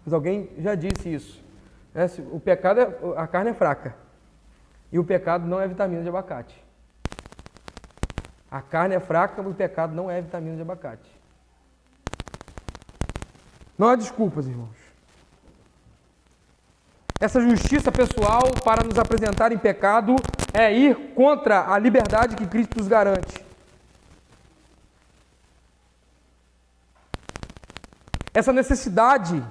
mas alguém já disse isso. O pecado a carne é fraca. E o pecado não é vitamina de abacate. A carne é fraca, mas o pecado não é vitamina de abacate. Não há desculpas, irmãos. Essa justiça pessoal para nos apresentar em pecado é ir contra a liberdade que Cristo nos garante. Essa necessidade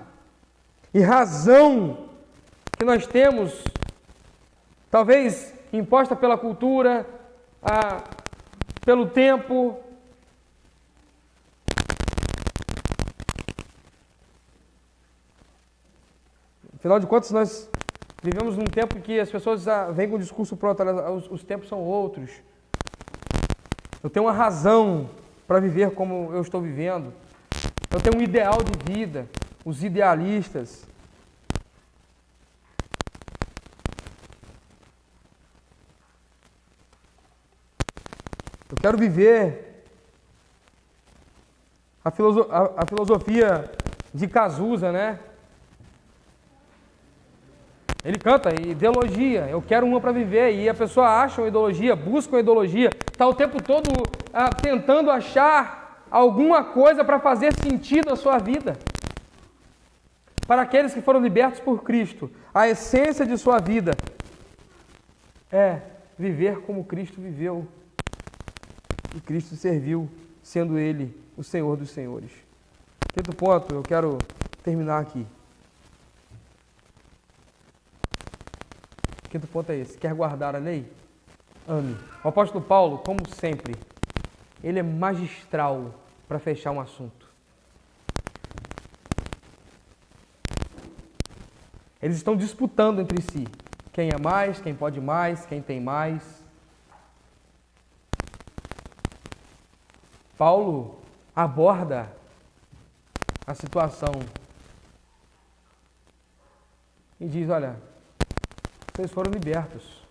e razão que nós temos, talvez imposta pela cultura, pelo tempo, afinal de contas nós vivemos num tempo que as pessoas vêm com o discurso pronto, os tempos são outros. Eu tenho uma razão para viver como eu estou vivendo, eu tenho um ideal de vida, os idealistas. Eu quero viver a filosofia de Cazuza, né? Ele canta ideologia, eu quero uma para viver, e a pessoa acha uma ideologia, busca uma ideologia, está o tempo todo tentando achar alguma coisa para fazer sentido à sua vida. Para aqueles que foram libertos por Cristo, a essência de sua vida é viver como Cristo viveu. E Cristo serviu, sendo Ele o Senhor dos Senhores. Quinto ponto, eu quero terminar aqui. Quinto ponto é esse: quer guardar a lei? Ame. O apóstolo Paulo, como sempre, ele é magistral para fechar um assunto. Eles estão disputando entre si. Quem é mais, quem pode mais, quem tem mais. Paulo aborda a situação e diz: olha, vocês foram libertos.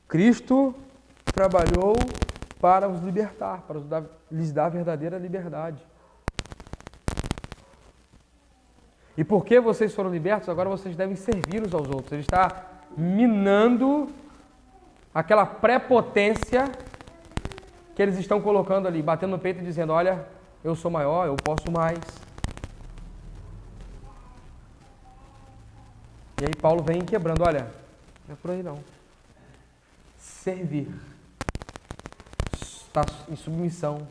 Cristo trabalhou para os libertar, para lhes dar a verdadeira liberdade. E porque vocês foram libertos, agora vocês devem servir uns aos outros. Ele está minando aquela prepotência que eles estão colocando ali, batendo no peito e dizendo: olha, eu sou maior, eu posso mais. E aí Paulo vem quebrando: olha, não é por aí não. servir, está em submissão.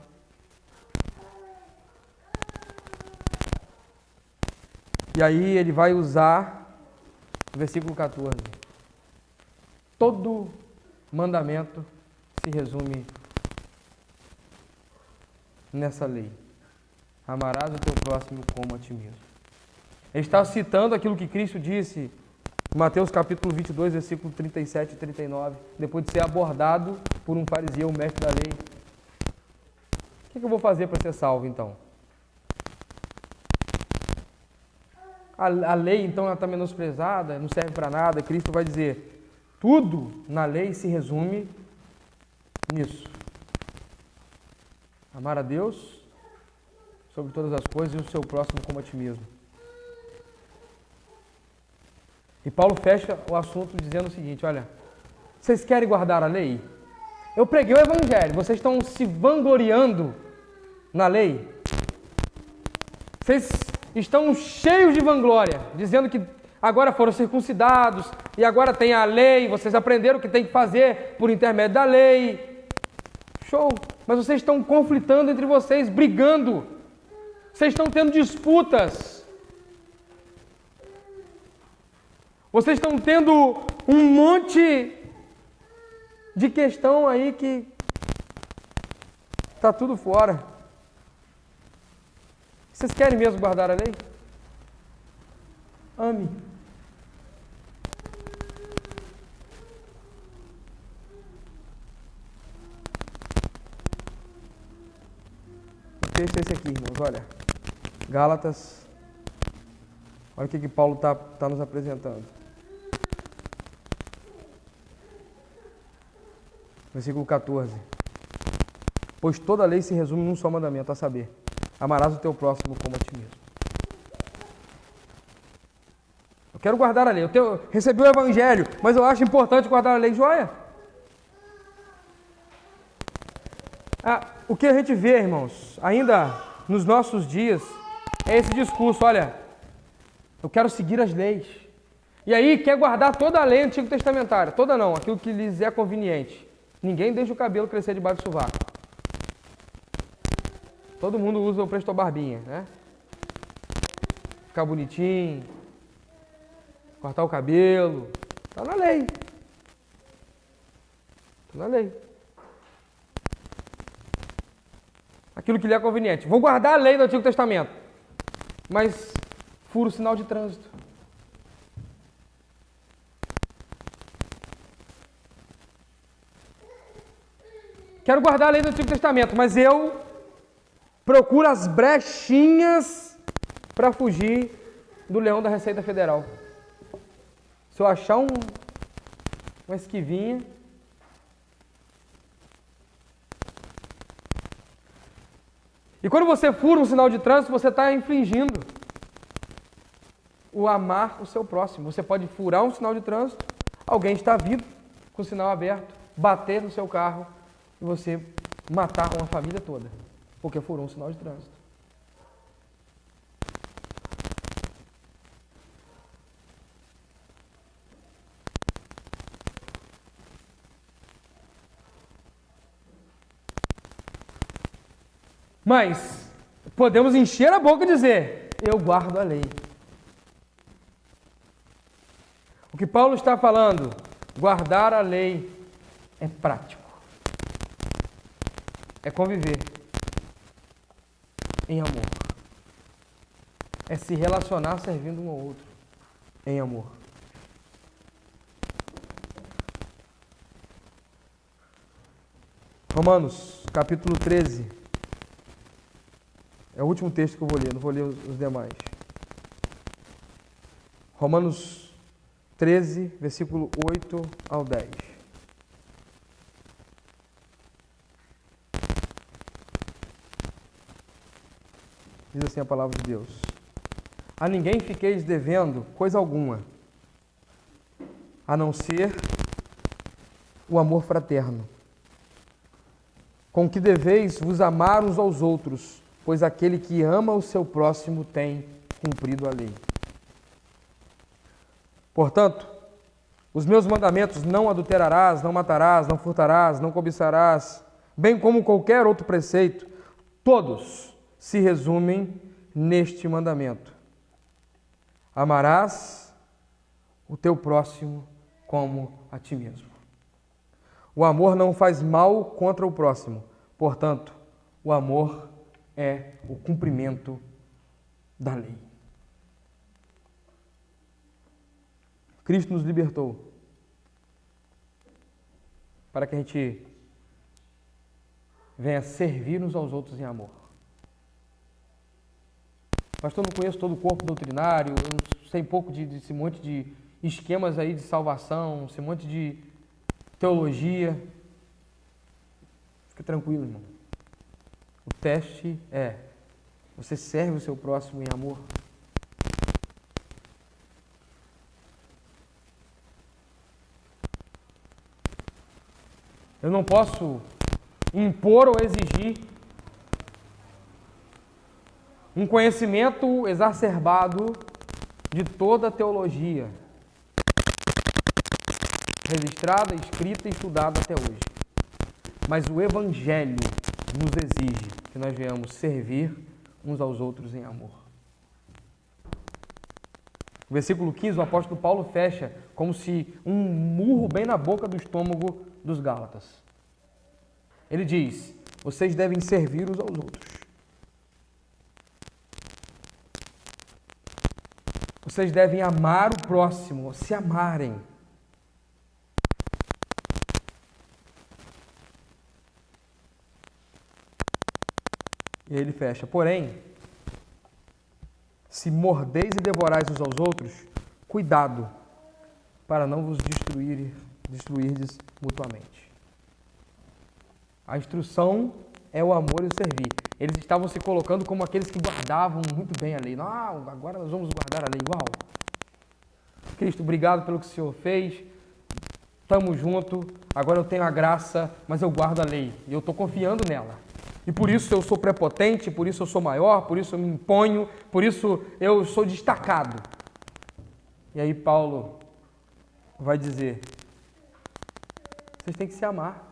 E aí ele vai usar o versículo 14. Todo mandamento se resume nessa lei. Amarás o teu próximo como a ti mesmo. Ele está citando aquilo que Cristo disse em Mateus capítulo 22, versículo 37 e 39, depois de ser abordado por um fariseu, o mestre da lei. O que eu vou fazer para ser salvo, então? A lei, então, ela está menosprezada, não serve para nada. Cristo vai dizer, tudo na lei se resume nisso. Amar a Deus sobre todas as coisas e o seu próximo como a ti mesmo. E Paulo fecha o assunto dizendo o seguinte, olha, vocês querem guardar a lei? Eu preguei o evangelho, vocês estão se vangloriando na lei? Vocês estão cheios de vanglória, dizendo que agora foram circuncidados e agora tem a lei, vocês aprenderam o que tem que fazer por intermédio da lei. Show! Mas vocês estão conflitando entre vocês, brigando. Vocês estão tendo disputas. Vocês estão tendo um monte de questão aí que está tudo fora. Vocês querem mesmo guardar a lei? Ame. O texto é esse aqui, irmãos, olha. Gálatas. Olha o que Paulo está nos apresentando. Versículo 14. Pois toda a lei se resume num só mandamento, a saber, amarás o teu próximo como a ti mesmo. Eu quero guardar a lei. Eu recebi o evangelho, mas eu acho importante guardar a lei. Joia. O que a gente vê, irmãos, ainda nos nossos dias, é esse discurso, olha, eu quero seguir as leis. E aí quer guardar toda a lei antigo testamentária. Toda não, aquilo que lhes é conveniente. Ninguém deixa o cabelo crescer debaixo do sovaco. Todo mundo usa o Presto Barbinha, né? Ficar bonitinho, cortar o cabelo. Está na lei. Está na lei. Aquilo que lhe é conveniente. Vou guardar a lei do Antigo Testamento, mas furo o sinal de trânsito. Quero guardar a lei do Antigo Testamento, mas eu procuro as brechinhas para fugir do leão da Receita Federal. Se eu achar uma esquivinha, e quando você fura um sinal de trânsito, você está infringindo o amar o seu próximo. Você pode furar um sinal de trânsito, alguém está vindo com o sinal aberto, bater no seu carro e você matar uma família toda, porque furou um sinal de trânsito. Mas podemos encher a boca e dizer, eu guardo a lei. O que Paulo está falando, guardar a lei é prático. É conviver em amor. É se relacionar servindo um ao outro em amor. Romanos, capítulo 13. É o último texto que eu vou ler, não vou ler os demais. Romanos 13, versículo 8 ao 10. Diz assim a palavra de Deus. A ninguém fiqueis devendo coisa alguma, a não ser o amor fraterno, com que deveis vos amar uns aos outros, pois aquele que ama o seu próximo tem cumprido a lei. Portanto, Os meus mandamentos: não adulterarás, não matarás, não furtarás, não cobiçarás, bem como qualquer outro preceito, todos se resumem neste mandamento: amarás o teu próximo como a ti mesmo. O amor não faz mal contra o próximo, portanto, o amor é o cumprimento da lei. Cristo nos libertou para que a gente venha servir uns aos outros em amor. Pastor, não conheço todo o corpo doutrinário, eu sei pouco desse monte de esquemas aí de salvação, esse monte de teologia. Fique tranquilo, irmão. O teste é: você serve o seu próximo em amor? Eu não posso impor ou exigir um conhecimento exacerbado de toda a teologia, registrada, escrita e estudada até hoje. Mas o Evangelho nos exige que nós venhamos servir uns aos outros em amor. O versículo 15, o apóstolo Paulo fecha como se um murro bem na boca do estômago dos Gálatas. Ele diz: vocês devem servir uns aos outros. Vocês devem amar o próximo, se amarem. E ele fecha: porém, se mordeis e devorais uns aos outros, cuidado para não vos destruirdes mutuamente. A instrução é o amor e o servir. Eles estavam se colocando como aqueles que guardavam muito bem a lei. Não, agora nós vamos guardar a lei. Uau! Cristo, obrigado pelo que o Senhor fez. Estamos juntos. Agora eu tenho a graça, mas eu guardo a lei. E eu estou confiando nela. E por isso eu sou prepotente, por isso eu sou maior, por isso eu me imponho, por isso eu sou destacado. E aí Paulo vai dizer: vocês têm que se amar.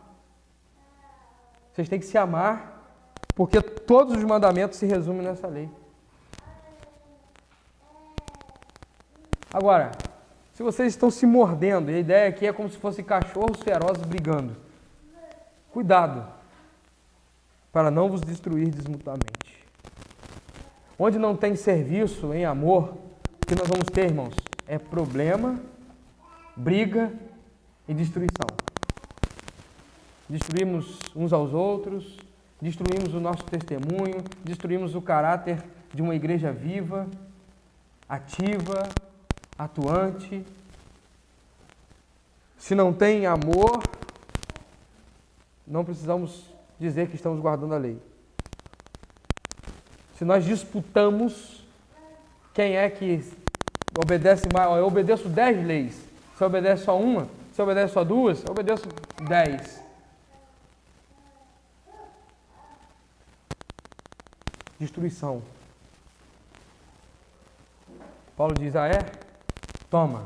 Vocês têm que se amar, porque todos os mandamentos se resumem nessa lei. Agora, se vocês estão se mordendo, e a ideia aqui é como se fossem cachorros ferozes brigando, cuidado para não vos destruirdes mutuamente. Onde não tem serviço em amor, o que nós vamos ter, irmãos, é problema, briga e destruição. Destruímos uns aos outros, destruímos o nosso testemunho, destruímos o caráter de uma igreja viva, ativa, atuante. Se não tem amor, não precisamos dizer que estamos guardando a lei. Se nós disputamos quem é que obedece mais, eu obedeço 10 leis, você obedece só uma, você obedece só duas, eu obedeço 10. Destruição. Paulo diz: toma,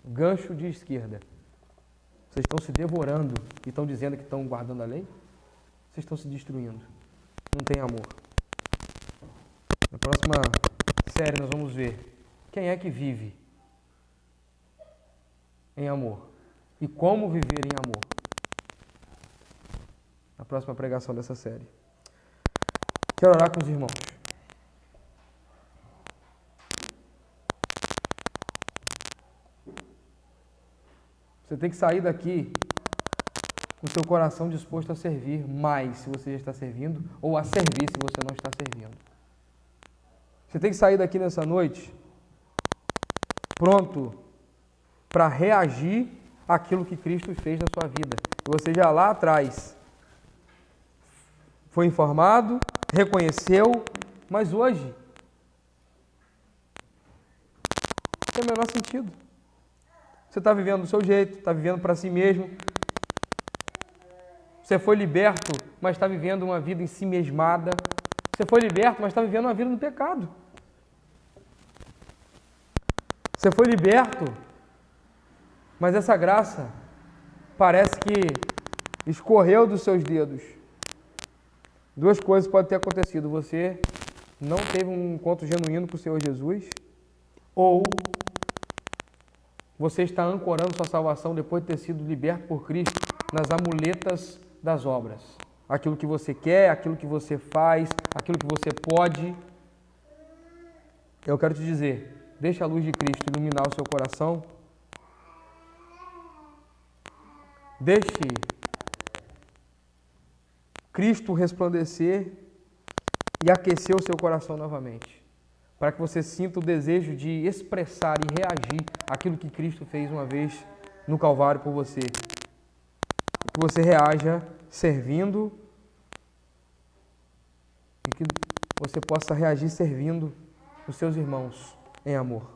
gancho de esquerda. Vocês estão se devorando e estão dizendo que estão guardando a lei? Vocês estão se destruindo. Não tem amor. Na próxima série nós vamos ver quem é que vive em amor e como viver em amor. Na próxima pregação dessa série. Quero orar com os irmãos. Você tem que sair daqui com o seu coração disposto a servir mais se você já está servindo, ou a servir se você não está servindo. Você tem que sair daqui nessa noite pronto para reagir àquilo que Cristo fez na sua vida. Você já lá atrás foi informado, reconheceu, mas hoje não tem o menor sentido. Você está vivendo do seu jeito, está vivendo para si mesmo. Você foi liberto, mas está vivendo uma vida em si mesmada. Você foi liberto, mas está vivendo uma vida no pecado. Você foi liberto, mas essa graça parece que escorreu dos seus dedos. Duas coisas podem ter acontecido. Você não teve um encontro genuíno com o Senhor Jesus, ou você está ancorando sua salvação depois de ter sido liberto por Cristo nas amuletas das obras. Aquilo que você quer, aquilo que você faz, aquilo que você pode. Eu quero te dizer, deixa a luz de Cristo iluminar o seu coração. Deixe Cristo resplandecer e aquecer o seu coração novamente, para que você sinta o desejo de expressar e reagir àquilo que Cristo fez uma vez no Calvário por você. Que você reaja servindo e que você possa reagir servindo os seus irmãos em amor.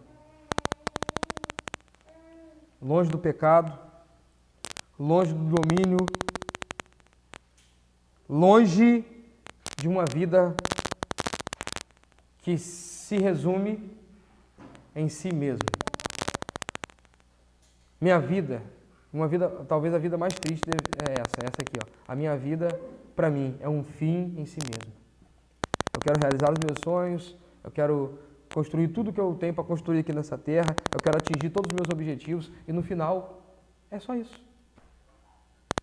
Longe do pecado, longe do domínio, longe de uma vida que se resume em si mesmo. Minha vida, talvez a vida mais triste é essa aqui, ó. A minha vida, para mim, é um fim em si mesmo. Eu quero realizar os meus sonhos, eu quero construir tudo que eu tenho para construir aqui nessa terra, eu quero atingir todos os meus objetivos e no final é só isso.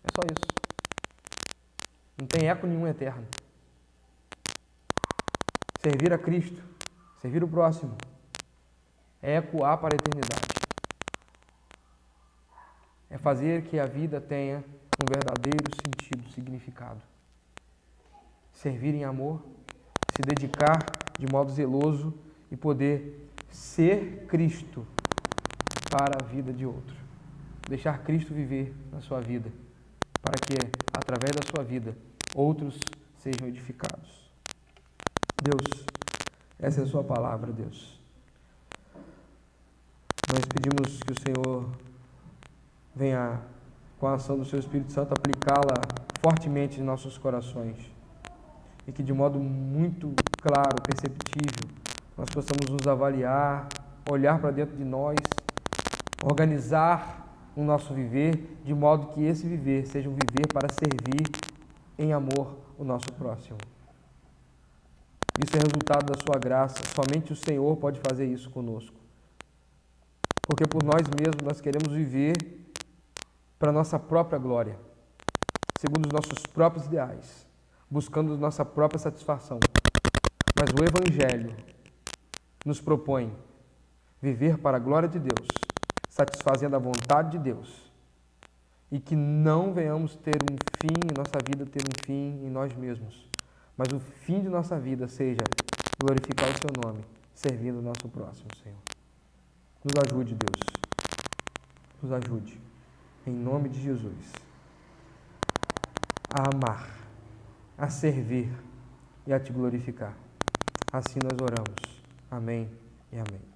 É só isso. Não tem eco nenhum eterno. Servir a Cristo, servir o próximo, é ecoar para a eternidade. É fazer que a vida tenha um verdadeiro sentido, significado. Servir em amor, se dedicar de modo zeloso e poder ser Cristo para a vida de outro. Deixar Cristo viver na sua vida, para que, através da sua vida, outros sejam edificados. Deus, essa é a sua palavra, Deus. Nós pedimos que o Senhor venha, com a ação do seu Espírito Santo, aplicá-la fortemente em nossos corações e que de modo muito claro, perceptível, nós possamos nos avaliar, olhar para dentro de nós, organizar o nosso viver, de modo que esse viver seja um viver para servir em amor o nosso próximo. Isso é resultado da sua graça, somente o Senhor pode fazer isso conosco. Porque por nós mesmos nós queremos viver para a nossa própria glória, segundo os nossos próprios ideais, buscando nossa própria satisfação. Mas o Evangelho nos propõe viver para a glória de Deus, satisfazendo a vontade de Deus, e que não venhamos ter um fim em nossa vida, ter um fim em nós mesmos, mas o fim de nossa vida seja glorificar o Seu nome, servindo o nosso próximo, Senhor. Nos ajude, Deus. Nos ajude, em nome de Jesus, a amar, a servir e a Te glorificar. Assim nós oramos. Amém e amém.